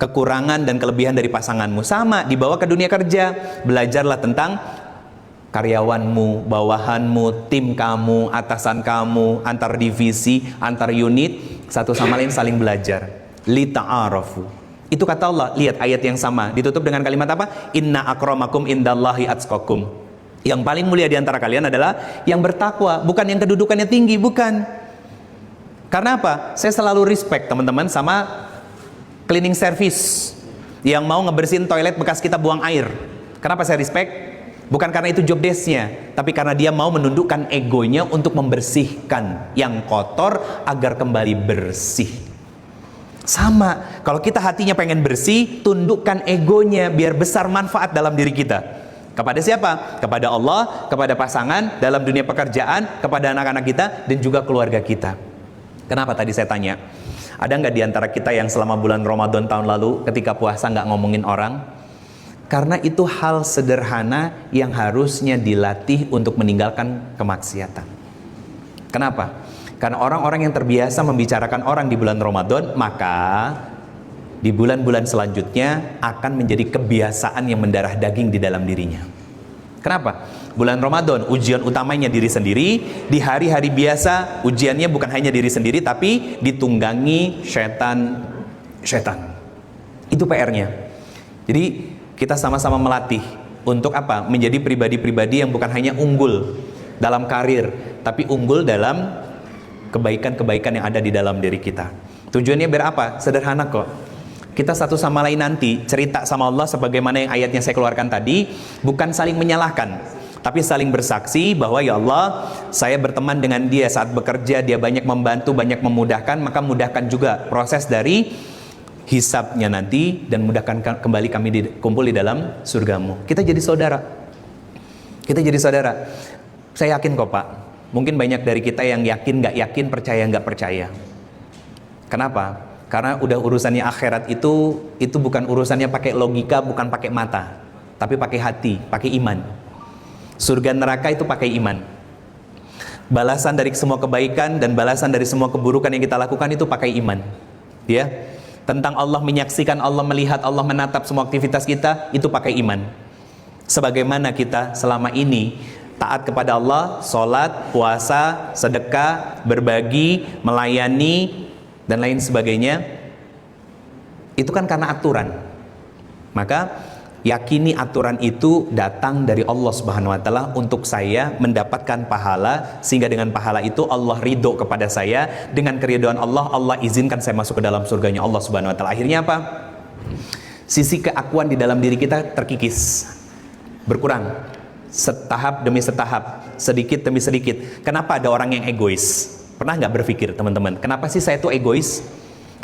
kekurangan dan kelebihan dari pasanganmu. Sama, dibawa ke dunia kerja, belajarlah tentang karyawanmu, bawahanmu, tim kamu, atasan kamu, antar divisi, antar unit, satu sama lain saling belajar. Lita'arafu. Itu kata Allah. Lihat ayat yang sama, ditutup dengan kalimat apa? Inna akramakum indallahi atqakum. Yang paling mulia di antara kalian adalah yang bertakwa, bukan yang kedudukannya tinggi, bukan. Karena apa? Saya selalu respect teman-teman sama cleaning service yang mau ngebersihin toilet bekas kita buang air. Kenapa saya respect? Bukan karena itu job desk-nya, tapi karena dia mau menundukkan egonya untuk membersihkan yang kotor agar kembali bersih. Sama, kalau kita hatinya pengen bersih, tundukkan egonya biar besar manfaat dalam diri kita. Kepada siapa? Kepada Allah, kepada pasangan, dalam dunia pekerjaan, kepada anak-anak kita, dan juga keluarga kita. Kenapa tadi saya tanya? Ada nggak di antara kita yang selama bulan Ramadan tahun lalu ketika puasa nggak ngomongin orang? Karena itu hal sederhana yang harusnya dilatih untuk meninggalkan kemaksiatan. Kenapa? Karena orang-orang yang terbiasa membicarakan orang di bulan Ramadan, maka di bulan-bulan selanjutnya akan menjadi kebiasaan yang mendarah daging di dalam dirinya. Kenapa? Bulan Ramadan ujian utamanya diri sendiri, di hari-hari biasa ujiannya bukan hanya diri sendiri tapi ditunggangi syaitan. Itu PR-nya. Jadi kita sama-sama melatih untuk apa? Menjadi pribadi-pribadi yang bukan hanya unggul dalam karir, tapi unggul dalam kebaikan-kebaikan yang ada di dalam diri kita. Tujuannya biar apa? Sederhana kok. Kita satu sama lain nanti cerita sama Allah sebagaimana yang ayatnya saya keluarkan tadi, bukan saling menyalahkan, tapi saling bersaksi bahwa ya Allah, saya berteman dengan dia saat bekerja, dia banyak membantu, banyak memudahkan, maka mudahkan juga proses dari hisabnya nanti, dan mudahkan kembali kami kumpul di dalam surgamu. Kita jadi saudara. Kita jadi saudara. Saya yakin kok Pak, mungkin banyak dari kita yang yakin, nggak yakin, percaya, nggak percaya. Kenapa? Karena udah urusannya akhirat itu bukan urusannya pakai logika, bukan pakai mata, tapi pakai hati, pakai iman. Surga neraka itu pakai iman. Balasan dari semua kebaikan dan balasan dari semua keburukan yang kita lakukan itu pakai iman. Ya. Tentang Allah menyaksikan, Allah melihat, Allah menatap semua aktivitas kita, itu pakai iman. Sebagaimana kita selama ini taat kepada Allah, sholat, puasa, sedekah, berbagi, melayani, dan lain sebagainya, itu kan karena aturan. Maka yakini aturan itu datang dari Allah Subhanahu wa Ta'ala untuk saya mendapatkan pahala, sehingga dengan pahala itu Allah ridho kepada saya. Dengan keridhaan Allah, Allah izinkan saya masuk ke dalam surganya Allah Subhanahu wa Ta'ala. Akhirnya apa? Sisi keakuan di dalam diri kita terkikis, berkurang setahap demi setahap, sedikit demi sedikit. Kenapa ada orang yang egois? Pernah nggak berpikir teman-teman, kenapa sih saya tuh egois?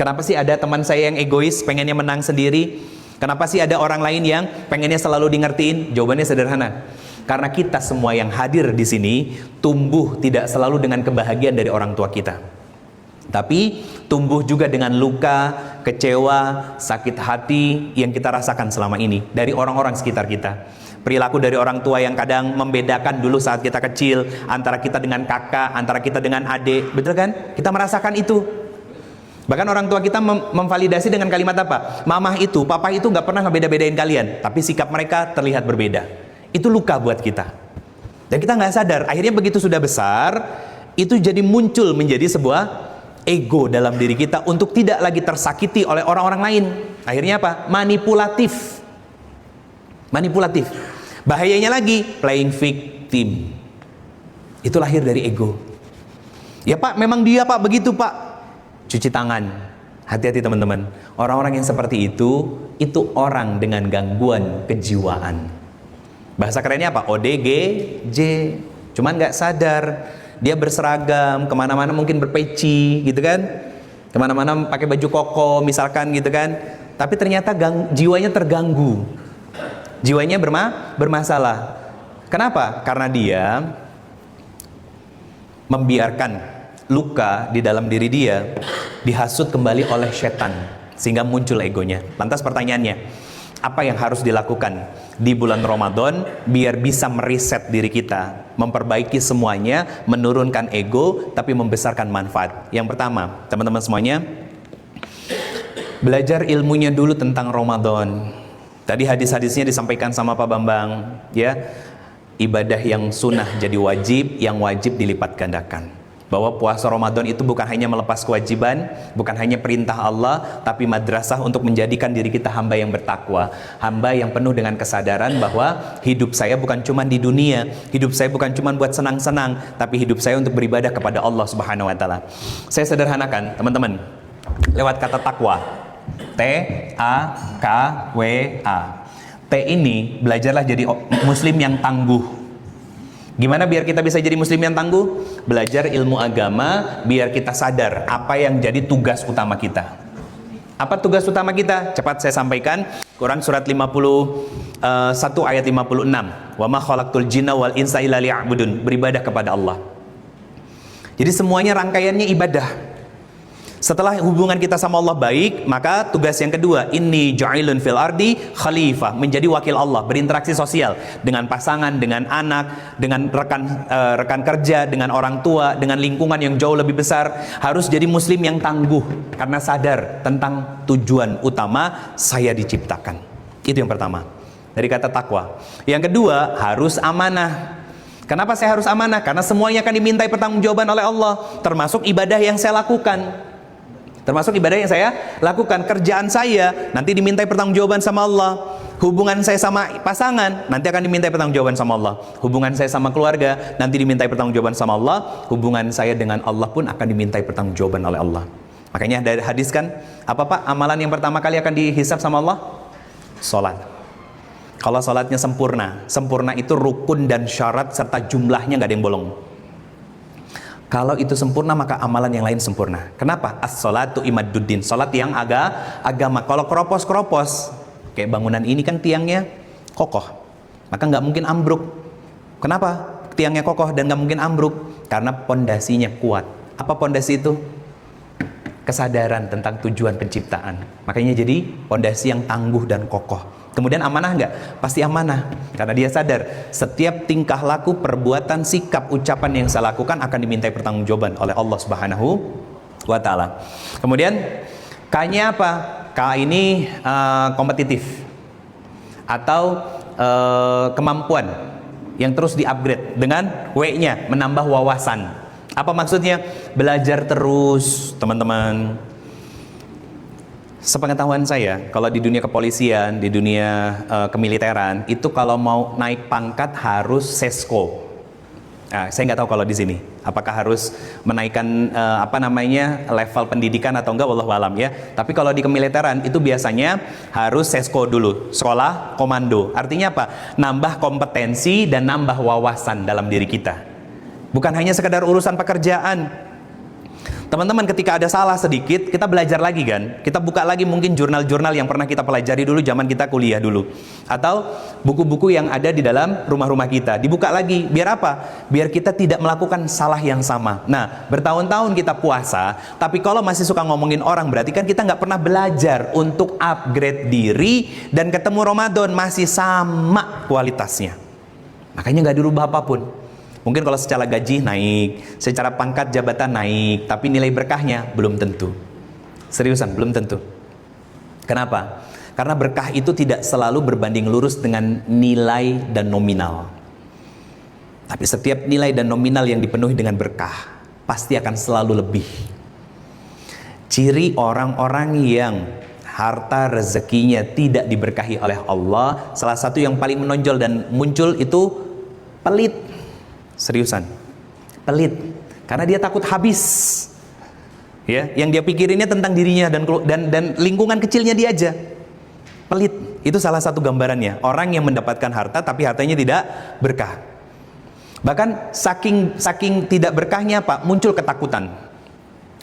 Kenapa sih ada teman saya yang egois, pengennya menang sendiri? Kenapa sih ada orang lain yang pengennya selalu di ngertiin? Jawabannya sederhana. Karena kita semua yang hadir di sini tumbuh tidak selalu dengan kebahagiaan dari orang tua kita, tapi tumbuh juga dengan luka, kecewa, sakit hati yang kita rasakan selama ini dari orang-orang sekitar kita. Perilaku dari orang tua yang kadang membedakan dulu saat kita kecil, antara kita dengan kakak, antara kita dengan adik, betul kan? Kita merasakan itu. Bahkan orang tua kita memvalidasi dengan kalimat apa? Mamah itu, papa itu nggak pernah ngebeda-bedain kalian, tapi sikap mereka terlihat berbeda. Itu luka buat kita. Dan kita nggak sadar, akhirnya begitu sudah besar, itu jadi muncul menjadi sebuah ego dalam diri kita untuk tidak lagi tersakiti oleh orang-orang lain. Akhirnya apa? Manipulatif. Manipulatif. Bahayanya lagi, playing victim. Itu lahir dari ego. Ya Pak, memang dia Pak, begitu Pak. Cuci tangan. Hati-hati teman-teman. Orang-orang yang seperti itu orang dengan gangguan kejiwaan. Bahasa kerennya apa? ODGJ. Cuman nggak sadar. Dia berseragam, kemana-mana mungkin berpeci, gitu kan? Kemana-mana pakai baju koko, misalkan, gitu kan? Tapi ternyata jiwanya terganggu. Jiwanya bermasalah. Kenapa? Karena dia membiarkan luka di dalam diri dia dihasut kembali oleh setan, sehingga muncul egonya. Lantas pertanyaannya, apa yang harus dilakukan di bulan Ramadan biar bisa mereset diri kita, memperbaiki semuanya, menurunkan ego tapi membesarkan manfaat? Yang pertama, teman-teman semuanya, belajar ilmunya dulu tentang Ramadan. Tadi hadis-hadisnya disampaikan sama Pak Bambang, ya. Ibadah yang sunnah jadi wajib, yang wajib dilipat gandakan. Bahwa puasa Ramadan itu bukan hanya melepas kewajiban, bukan hanya perintah Allah, tapi madrasah untuk menjadikan diri kita hamba yang bertakwa, hamba yang penuh dengan kesadaran bahwa hidup saya bukan cuma di dunia, hidup saya bukan cuma buat senang-senang, tapi hidup saya untuk beribadah kepada Allah Subhanahu wa Ta'ala. Saya sederhanakan, teman-teman, lewat kata takwa. T-A-K-W-A. T ini belajarlah jadi muslim yang tangguh. Gimana biar kita bisa jadi muslim yang tangguh? Belajar ilmu agama biar kita sadar apa yang jadi tugas utama kita. Apa tugas utama kita? Cepat saya sampaikan. Quran surat 51 ayat 56. Wa ma khalaqtul jinna wal insa illa liya'budun. Beribadah kepada Allah. Jadi semuanya rangkaiannya ibadah. Setelah hubungan kita sama Allah baik, maka tugas yang kedua, inni ja'ilun fil ardi khalifah, menjadi wakil Allah, berinteraksi sosial dengan pasangan, dengan anak, dengan rekan kerja, dengan orang tua, dengan lingkungan yang jauh lebih besar. Harus jadi muslim yang tangguh karena sadar tentang tujuan utama saya diciptakan. Itu yang pertama. Dari kata takwa. Yang kedua, harus amanah. Kenapa saya harus amanah? Karena semuanya akan dimintai pertanggungjawaban oleh Allah, termasuk ibadah yang saya lakukan. Termasuk ibadah yang saya lakukan, kerjaan saya nanti dimintai pertanggungjawaban sama Allah. Hubungan saya sama pasangan, nanti akan dimintai pertanggungjawaban sama Allah. Hubungan saya sama keluarga, nanti dimintai pertanggungjawaban sama Allah. Hubungan saya dengan Allah pun akan dimintai pertanggungjawaban oleh Allah. Makanya dari hadis kan, apa Pak? Amalan yang pertama kali akan dihisab sama Allah? Salat. Kalau salatnya sempurna, sempurna itu rukun dan syarat serta jumlahnya nggak ada yang bolong. Kalau itu sempurna, maka amalan yang lain sempurna. Kenapa? As-salatu imaduddin. Salat yang agama. Kalau keropos-keropos, kayak bangunan ini kan tiangnya kokoh, maka nggak mungkin ambruk. Kenapa tiangnya kokoh dan nggak mungkin ambruk? Karena pondasinya kuat. Apa pondasi itu? Kesadaran tentang tujuan penciptaan. Makanya jadi pondasi yang tangguh dan kokoh. Kemudian amanah nggak? Pasti amanah. Karena dia sadar setiap tingkah laku, perbuatan, sikap, ucapan yang saya lakukan akan dimintai pertanggungjawaban oleh Allah Subhanahu wa Ta'ala. Kemudian K-nya apa? K ini kompetitif atau kemampuan yang terus di-upgrade. Dengan W-nya menambah wawasan. Apa maksudnya? Belajar terus, teman-teman. Sepengetahuan saya, kalau di dunia kepolisian, di dunia kemiliteran, itu kalau mau naik pangkat harus sesko. Nah, saya nggak tahu kalau di sini, apakah harus menaikkan level pendidikan atau enggak, wallahu alam ya. Tapi kalau di kemiliteran itu biasanya harus sesko dulu, sekolah komando. Artinya apa? Nambah kompetensi dan nambah wawasan dalam diri kita. Bukan hanya sekedar urusan pekerjaan. Teman-teman, ketika ada salah sedikit, kita belajar lagi kan? Kita buka lagi mungkin jurnal-jurnal yang pernah kita pelajari dulu zaman kita kuliah dulu. Atau buku-buku yang ada di dalam rumah-rumah kita. Dibuka lagi. Biar apa? Biar kita tidak melakukan salah yang sama. Nah, bertahun-tahun kita puasa, tapi kalau masih suka ngomongin orang, berarti kan kita nggak pernah belajar untuk upgrade diri, dan ketemu Ramadan masih sama kualitasnya. Makanya nggak dirubah apapun. Mungkin kalau secara gaji naik, secara pangkat jabatan naik, tapi nilai berkahnya belum tentu. Seriusan, belum tentu. Kenapa? Karena berkah itu tidak selalu berbanding lurus dengan nilai dan nominal. Tapi setiap nilai dan nominal yang dipenuhi dengan berkah, pasti akan selalu lebih. Ciri orang-orang yang harta rezekinya tidak diberkahi oleh Allah, salah satu yang paling menonjol dan muncul itu pelit. Seriusan, pelit, karena dia takut habis. Ya, yang dia pikirinnya tentang dirinya dan lingkungan kecilnya dia aja. Pelit, itu salah satu gambarannya. Orang yang mendapatkan harta tapi hartanya tidak berkah. Bahkan saking tidak berkahnya apa? Muncul ketakutan,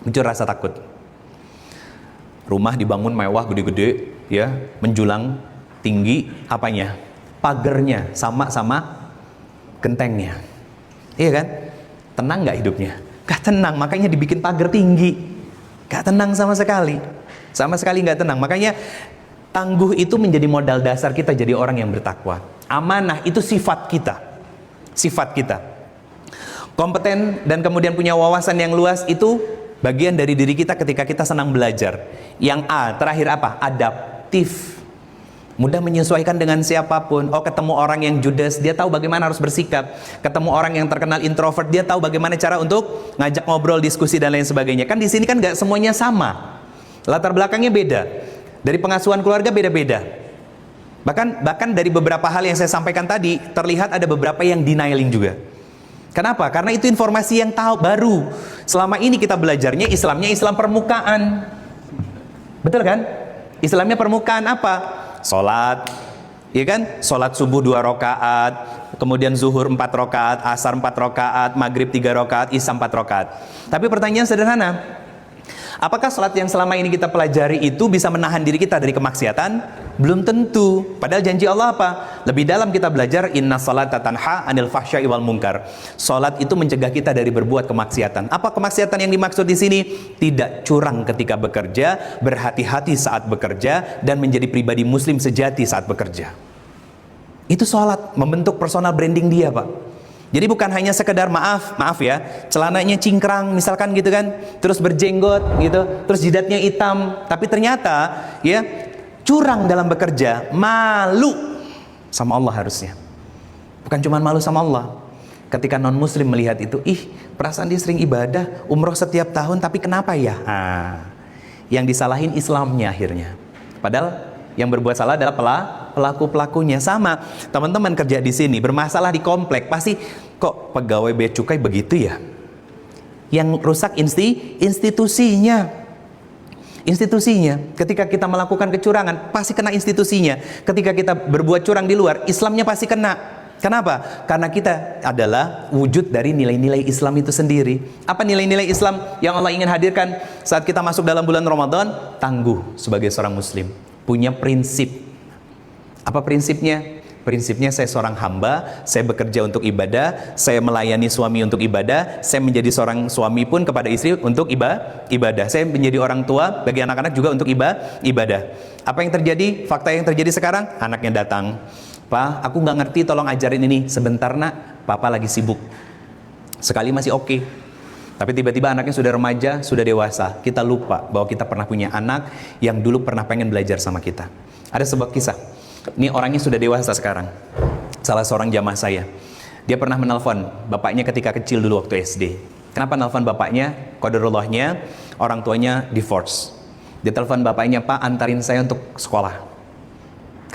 muncul rasa takut. Rumah dibangun mewah, gede-gede, ya, menjulang tinggi, apanya? Pagernya sama gentengnya. Iya kan? Tenang nggak hidupnya? Gak tenang, makanya dibikin pagar tinggi. Gak tenang sama sekali. Sama sekali gak tenang. Makanya tangguh itu menjadi modal dasar kita jadi orang yang bertakwa. Amanah itu sifat kita. Sifat kita. Kompeten dan kemudian punya wawasan yang luas itu bagian dari diri kita ketika kita senang belajar. Yang A, terakhir apa? Adaptif. Mudah menyesuaikan dengan siapapun. Oh, ketemu orang yang judes, dia tahu bagaimana harus bersikap. Ketemu orang yang terkenal introvert, dia tahu bagaimana cara untuk ngajak ngobrol, diskusi dan lain sebagainya. Kan di sini kan nggak semuanya sama. Latar belakangnya beda. Dari pengasuhan keluarga beda-beda. Bahkan dari beberapa hal yang saya sampaikan tadi, terlihat ada beberapa yang denying juga. Kenapa? Karena itu informasi yang baru. Selama ini kita belajarnya Islamnya Islam permukaan. Betul kan? Islamnya permukaan apa? Sholat, ya kan? Sholat subuh 2 rakaat, kemudian zuhur 4 rakaat, asar 4 rakaat, maghrib 3 rakaat, isya 4 rakaat. Tapi pertanyaan sederhana, apakah sholat yang selama ini kita pelajari itu bisa menahan diri kita dari kemaksiatan? Belum tentu. Padahal janji Allah apa? Lebih dalam kita belajar, inna sholata tanha anil fahsya'i wal munkar. Sholat itu mencegah kita dari berbuat kemaksiatan. Apa kemaksiatan yang dimaksud di sini? Tidak curang ketika bekerja, berhati-hati saat bekerja, dan menjadi pribadi muslim sejati saat bekerja. Itu sholat, membentuk personal branding dia, Pak. Jadi bukan hanya sekedar maaf ya, celananya cingkrang misalkan gitu kan, terus berjenggot gitu, terus jidatnya hitam, tapi ternyata ya curang dalam bekerja, malu sama Allah harusnya. Bukan cuma malu sama Allah. Ketika non muslim melihat itu, perasaan dia sering ibadah, umroh setiap tahun, tapi kenapa ya? Yang disalahin Islamnya akhirnya. Padahal yang berbuat salah adalah Pelaku-pelakunya sama. Teman-teman kerja di sini, bermasalah di komplek, pasti kok pegawai bea cukai begitu ya? Yang rusak institusinya. Institusinya. Ketika kita melakukan kecurangan, pasti kena institusinya. Ketika kita berbuat curang di luar, Islamnya pasti kena. Kenapa? Karena kita adalah wujud dari nilai-nilai Islam itu sendiri. Apa nilai-nilai Islam yang Allah ingin hadirkan saat kita masuk dalam bulan Ramadan? Tangguh sebagai seorang muslim, punya prinsip. Apa prinsipnya? Prinsipnya saya seorang hamba, saya bekerja untuk ibadah, saya melayani suami untuk ibadah, saya menjadi seorang suami pun kepada istri untuk ibadah. Saya menjadi orang tua bagi anak-anak juga untuk ibadah. Apa yang terjadi? Fakta yang terjadi sekarang, anaknya datang. Pak, aku nggak ngerti, tolong ajarin ini. Sebentar nak, papa lagi sibuk. Sekali masih oke. Tapi tiba-tiba anaknya sudah remaja, sudah dewasa. Kita lupa bahwa kita pernah punya anak yang dulu pernah pengen belajar sama kita. Ada sebuah kisah. Ini orangnya sudah dewasa sekarang. Salah seorang jamaah saya. Dia pernah menelpon bapaknya ketika kecil dulu waktu SD. Kenapa nelpon bapaknya? Qadarullahnya, orang tuanya divorce. Dia telepon bapaknya, Pak, antarin saya untuk sekolah.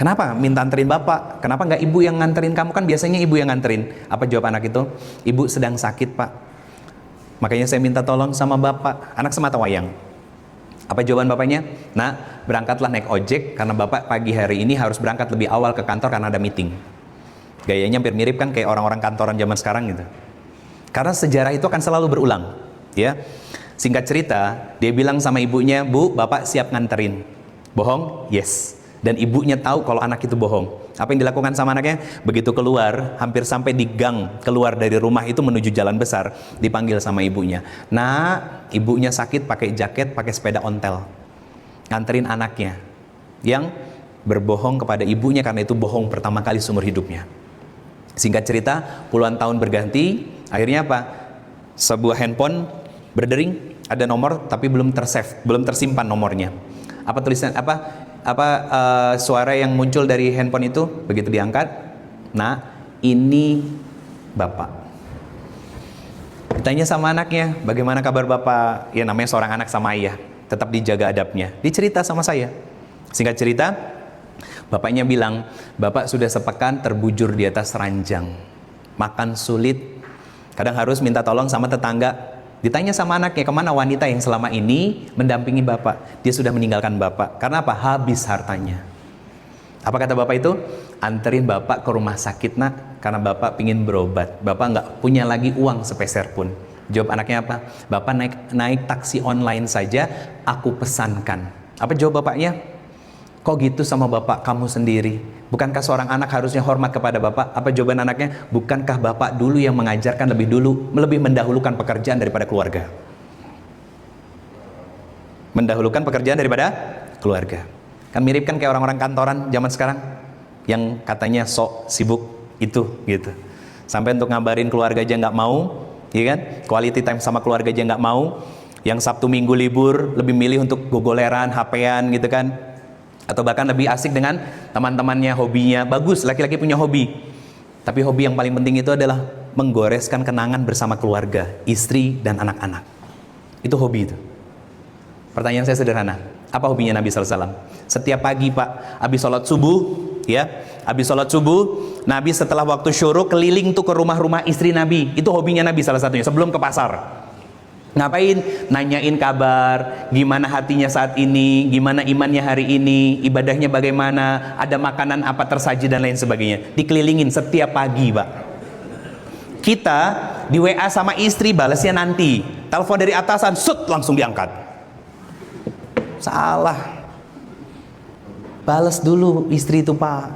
Kenapa minta anterin bapak? Kenapa nggak ibu yang nganterin kamu? Kan biasanya ibu yang nganterin. Apa jawab anak itu? Ibu sedang sakit, Pak. Makanya saya minta tolong sama bapak. Anak semata wayang. Apa jawaban bapaknya? Nah, berangkatlah naik ojek karena bapak pagi hari ini harus berangkat lebih awal ke kantor karena ada meeting. Gayanya hampir mirip kan kayak orang-orang kantoran zaman sekarang gitu. Karena sejarah itu akan selalu berulang, ya. Singkat cerita, dia bilang sama ibunya, Bu, bapak siap nganterin. Bohong? Yes. Dan ibunya tahu kalau anak itu bohong. Apa yang dilakukan sama anaknya? Begitu keluar, hampir sampai di gang keluar dari rumah itu menuju jalan besar, dipanggil sama ibunya. Nah, ibunya sakit pakai jaket, pakai sepeda ontel. Nganterin anaknya yang berbohong kepada ibunya karena itu bohong pertama kali seumur hidupnya. Singkat cerita, puluhan tahun berganti, akhirnya apa? Sebuah handphone berdering, ada nomor tapi belum tersave, belum tersimpan nomornya. Apa tulisan suara yang muncul dari handphone itu? Begitu diangkat, nah ini bapak. Ditanya sama anaknya, bagaimana kabar bapak? Ya namanya seorang anak sama ayah, tetap dijaga adabnya. Dicerita sama saya. Singkat cerita, bapaknya bilang, bapak sudah sepekan terbujur di atas ranjang, makan sulit, kadang harus minta tolong sama tetangga. Ditanya sama anaknya, kemana wanita yang selama ini mendampingi bapak? Dia sudah meninggalkan bapak. Karena apa? Habis hartanya. Apa kata bapak itu? Anterin bapak ke rumah sakit nak, karena bapak pingin berobat. Bapak nggak punya lagi uang sepeser pun. Jawab anaknya apa? Bapak naik taksi online saja, aku pesankan. Apa jawab bapaknya? Kok gitu sama bapak kamu sendiri? Bukankah seorang anak harusnya hormat kepada bapak? Apa jawaban anaknya? Bukankah bapak dulu yang mengajarkan lebih mendahulukan pekerjaan daripada keluarga? Mendahulukan pekerjaan daripada keluarga. Kan mirip kan kayak orang-orang kantoran zaman sekarang yang katanya sok sibuk itu gitu. Sampai untuk ngabarin keluarga aja nggak mau, ya kan? Quality time sama keluarga aja nggak mau. Yang Sabtu Minggu libur lebih milih untuk gogoleran, HP-an gitu kan. Atau bahkan lebih asik dengan teman-temannya, hobinya. Bagus, laki-laki punya hobi. Tapi hobi yang paling penting itu adalah menggoreskan kenangan bersama keluarga, istri dan anak-anak. Itu hobi itu. Pertanyaan saya sederhana. Apa hobinya Nabi SAW? Setiap pagi Pak, habis sholat subuh, ya, habis sholat subuh, Nabi setelah waktu syuruk keliling tuh ke rumah-rumah istri Nabi. Itu hobinya Nabi salah satunya, sebelum ke pasar. Ngapain? Nanyain kabar, gimana hatinya saat ini, gimana imannya hari ini, ibadahnya bagaimana, ada makanan apa tersaji dan lain sebagainya. Dikelilingin setiap pagi, Pak. Kita di WA sama istri balasnya nanti. Telepon dari atasan, langsung diangkat. Salah. Balas dulu istri itu, Pak.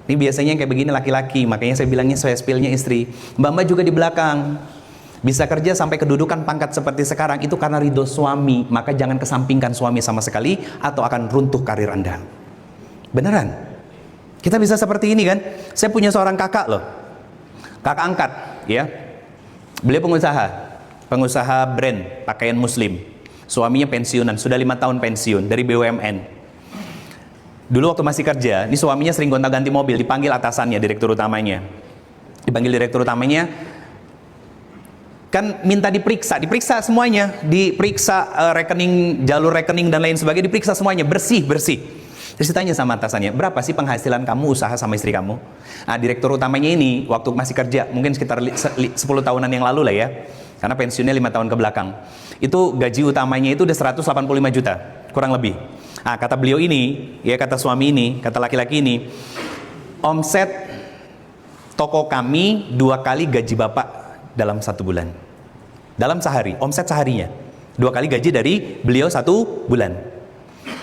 Ini biasanya kayak begini laki-laki, makanya saya bilangnya saya spillnya istri. Mbak-mbak juga di belakang. Bisa kerja sampai kedudukan pangkat seperti sekarang itu karena ridho suami. Maka jangan kesampingkan suami sama sekali, atau akan runtuh karir Anda. Beneran. Kita bisa seperti ini kan. Saya punya seorang kakak loh, kakak angkat ya. Beliau pengusaha brand pakaian muslim. Suaminya pensiunan, sudah 5 tahun pensiun dari BUMN. Dulu waktu masih kerja, ini suaminya sering gonta-ganti mobil. Dipanggil atasannya, direktur utamanya. Dipanggil direktur utamanya, kan minta diperiksa semuanya, diperiksa rekening, jalur rekening dan lain sebagainya, diperiksa semuanya, bersih. Terus ditanya sama atasannya, berapa sih penghasilan kamu usaha sama istri kamu? Nah, direktur utamanya ini waktu masih kerja, mungkin sekitar 10 tahunan yang lalu lah ya, karena pensiunnya 5 tahun ke belakang, itu gaji utamanya itu udah 185 juta, kurang lebih. Nah, kata beliau ini, ya kata suami ini, kata laki-laki ini, omset toko kami 2 kali gaji bapak dalam 1 bulan. Dalam sehari, omset seharinya 2 kali gaji dari beliau 1 bulan.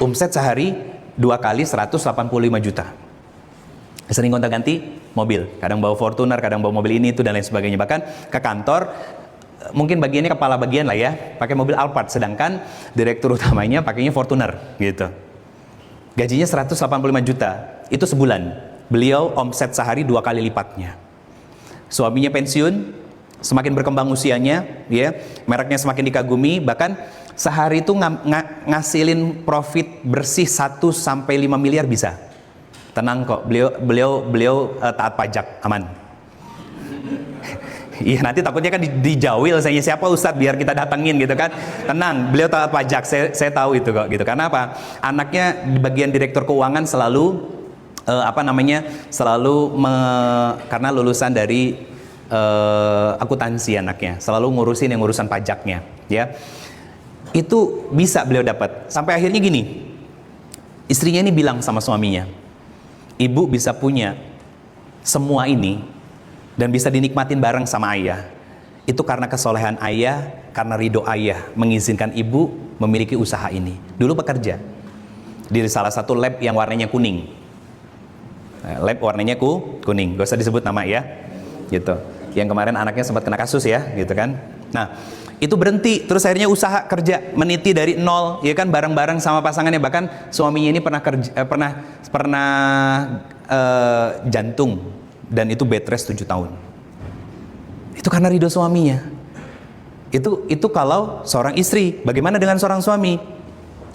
Omset sehari 2 kali 185 juta. Sering gonta-ganti mobil, kadang bawa Fortuner, kadang bawa mobil ini itu dan lain sebagainya. Bahkan ke kantor, mungkin bagiannya kepala bagian lah ya, pakai mobil Alphard, sedangkan direktur utamanya pakainya Fortuner gitu. Gajinya 185 juta, itu sebulan. Beliau omset sehari 2 kali lipatnya. Suaminya pensiun, semakin berkembang usianya, ya, mereknya semakin dikagumi, bahkan sehari itu ngasilin profit bersih 1 sampai 5 miliar bisa. Tenang kok, beliau taat pajak, aman. Iya, nanti takutnya kan dijawil saya, siapa Ustadz biar kita datengin gitu kan. Tenang, beliau taat pajak, saya tahu itu kok gitu. Karena apa? Anaknya di bagian direktur keuangan selalu karena lulusan dari akuntansi anaknya, selalu ngurusin yang urusan pajaknya, ya. Itu bisa beliau dapat. Sampai akhirnya gini, istrinya ini bilang sama suaminya, ibu bisa punya semua ini dan bisa dinikmatin bareng sama ayah, itu karena kesolehan ayah, karena ridho ayah mengizinkan ibu memiliki usaha ini. Dulu bekerja di salah satu lab yang warnanya kuning. Lab warnanya kuning, gak usah disebut nama ya, gitu. Yang kemarin anaknya sempat kena kasus ya, gitu kan. Nah, itu berhenti, terus akhirnya usaha kerja meniti dari nol, ya kan, bareng-bareng sama pasangannya. Bahkan suaminya ini pernah jantung dan itu bed rest 7 tahun. Itu karena ridho suaminya. Itu kalau seorang istri. Bagaimana dengan seorang suami?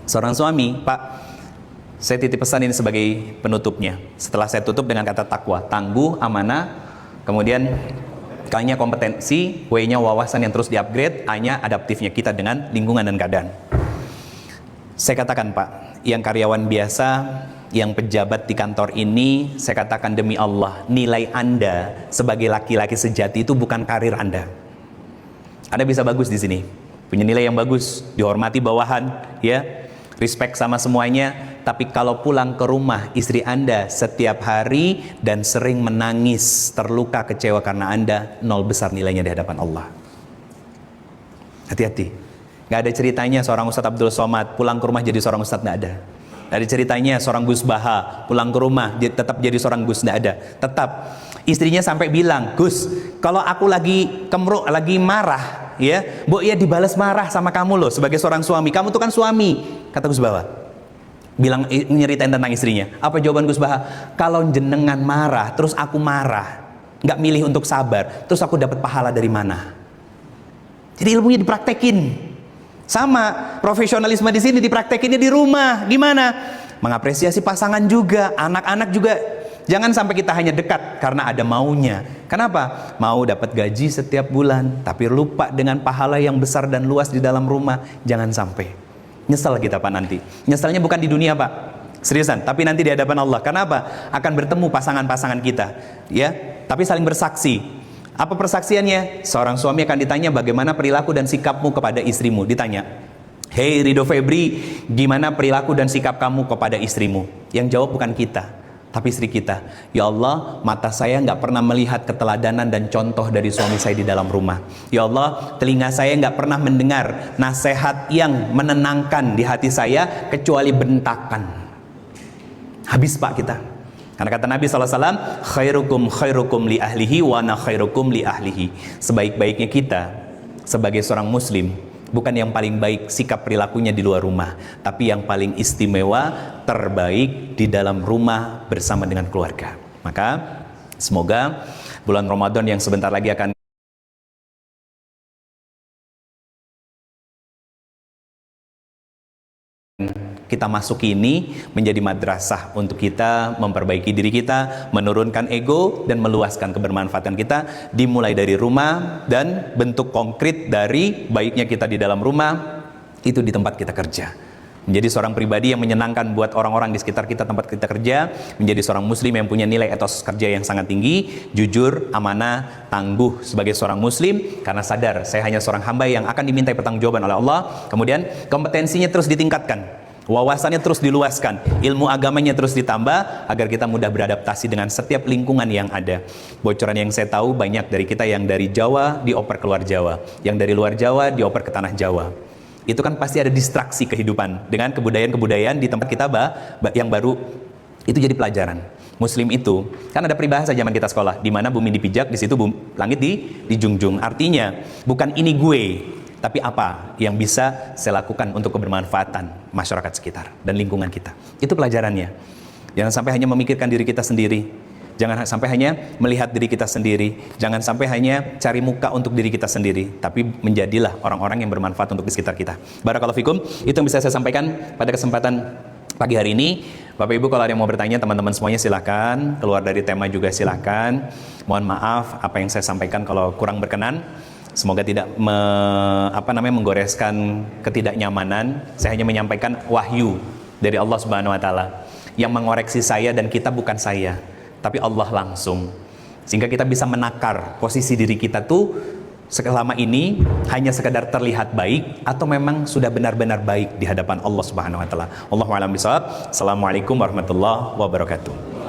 Seorang suami, Pak, saya titip pesan ini sebagai penutupnya. Setelah saya tutup dengan kata takwa, tangguh, amanah, kemudian K-nya kompetensi, W-nya wawasan yang terus di-upgrade, A-nya adaptifnya kita dengan lingkungan dan keadaan. Saya katakan, Pak, yang karyawan biasa, yang pejabat di kantor ini, saya katakan demi Allah, nilai Anda sebagai laki-laki sejati itu bukan karir Anda. Anda bisa bagus di sini, punya nilai yang bagus, dihormati bawahan, ya, respect sama semuanya. Tapi kalau pulang ke rumah, istri Anda setiap hari dan sering menangis, terluka, kecewa karena Anda, nol besar nilainya di hadapan Allah. Hati-hati. Gak ada ceritanya seorang Ustadz Abdul Somad pulang ke rumah jadi seorang Ustadz, gak ada. Gak ada ceritanya seorang Gus Baha pulang ke rumah tetap jadi seorang Gus, gak ada. Tetap. Istrinya sampai bilang, Gus, kalau aku lagi kemruk, lagi marah, ya, Mbok ya dibalas marah sama kamu loh sebagai seorang suami. Kamu tuh kan suami, kata Gus Baha. Bilang, nyeritain tentang istrinya. Apa jawaban Gus Baha? Kalau jenengan marah, terus aku marah, nggak milih untuk sabar, terus aku dapat pahala dari mana? Jadi ilmunya dipraktekin. Sama profesionalisme di sini dipraktekinnya di rumah. Gimana? Mengapresiasi pasangan juga, anak-anak juga. Jangan sampai kita hanya dekat karena ada maunya. Kenapa? Mau dapat gaji setiap bulan, tapi lupa dengan pahala yang besar dan luas di dalam rumah. Jangan sampai. Nyesal kita Pak nanti. Nyesalnya bukan di dunia Pak, seriusan, tapi nanti di hadapan Allah. Kenapa? Akan bertemu pasangan-pasangan kita, ya. Tapi saling bersaksi. Apa persaksiannya? Seorang suami akan ditanya bagaimana perilaku dan sikapmu kepada istrimu. Ditanya, hei Ridho Febri, gimana perilaku dan sikap kamu kepada istrimu? Yang jawab bukan kita, tapi istri kita. Ya Allah, mata saya nggak pernah melihat keteladanan dan contoh dari suami saya di dalam rumah. Ya Allah, telinga saya nggak pernah mendengar nasihat yang menenangkan di hati saya kecuali bentakan. Habis Pak kita. Karena kata Nabi SAW, khairukum li ahlihi wa ana khairukum li ahlihi. Sebaik-baiknya kita sebagai seorang muslim, bukan yang paling baik sikap perilakunya di luar rumah, tapi yang paling istimewa, terbaik di dalam rumah bersama dengan keluarga. Maka semoga bulan Ramadan yang sebentar lagi akan kita masuki ini menjadi madrasah untuk kita memperbaiki diri kita, menurunkan ego dan meluaskan kebermanfaatan kita, dimulai dari rumah dan bentuk konkret dari baiknya kita di dalam rumah itu di tempat kita kerja. menjadi seorang pribadi yang menyenangkan buat orang-orang di sekitar kita, tempat kita kerja, menjadi seorang muslim yang punya nilai etos kerja yang sangat tinggi, jujur, amanah, tangguh sebagai seorang muslim, karena sadar saya hanya seorang hamba yang akan dimintai pertanggungjawaban oleh Allah. Kemudian kompetensinya terus ditingkatkan, wawasannya terus diluaskan, ilmu agamanya terus ditambah, agar kita mudah beradaptasi dengan setiap lingkungan yang ada. Bocoran yang saya tahu, banyak dari kita yang dari Jawa dioper keluar Jawa, yang dari luar Jawa dioper ke tanah Jawa. Itu kan pasti ada distraksi kehidupan dengan kebudayaan-kebudayaan di tempat kita yang baru. Itu jadi pelajaran. Muslim itu kan ada peribahasa zaman kita sekolah, di mana bumi dipijak, di situ langit dijunjung. Artinya bukan ini gue, tapi apa yang bisa saya lakukan untuk kebermanfaatan masyarakat sekitar dan lingkungan kita. Itu pelajarannya. Jangan sampai hanya memikirkan diri kita sendiri. Jangan sampai hanya melihat diri kita sendiri. Jangan sampai hanya cari muka untuk diri kita sendiri. Tapi menjadilah orang-orang yang bermanfaat untuk di sekitar kita. Barakallahu fikum. Itu yang bisa saya sampaikan pada kesempatan pagi hari ini. Bapak Ibu, kalau ada yang mau bertanya, teman-teman semuanya silakan. Keluar dari tema juga silakan. Mohon maaf apa yang saya sampaikan kalau kurang berkenan. Semoga tidak menggoreskan ketidaknyamanan. Saya hanya menyampaikan wahyu dari Allah Subhanahu wa taala. Yang mengoreksi saya dan kita bukan saya, tapi Allah langsung. Sehingga kita bisa menakar posisi diri kita tuh selama ini hanya sekedar terlihat baik atau memang sudah benar-benar baik di hadapan Allah Subhanahu wa taala. Allahu a'lam bishawab. Assalamualaikum warahmatullahi wabarakatuh.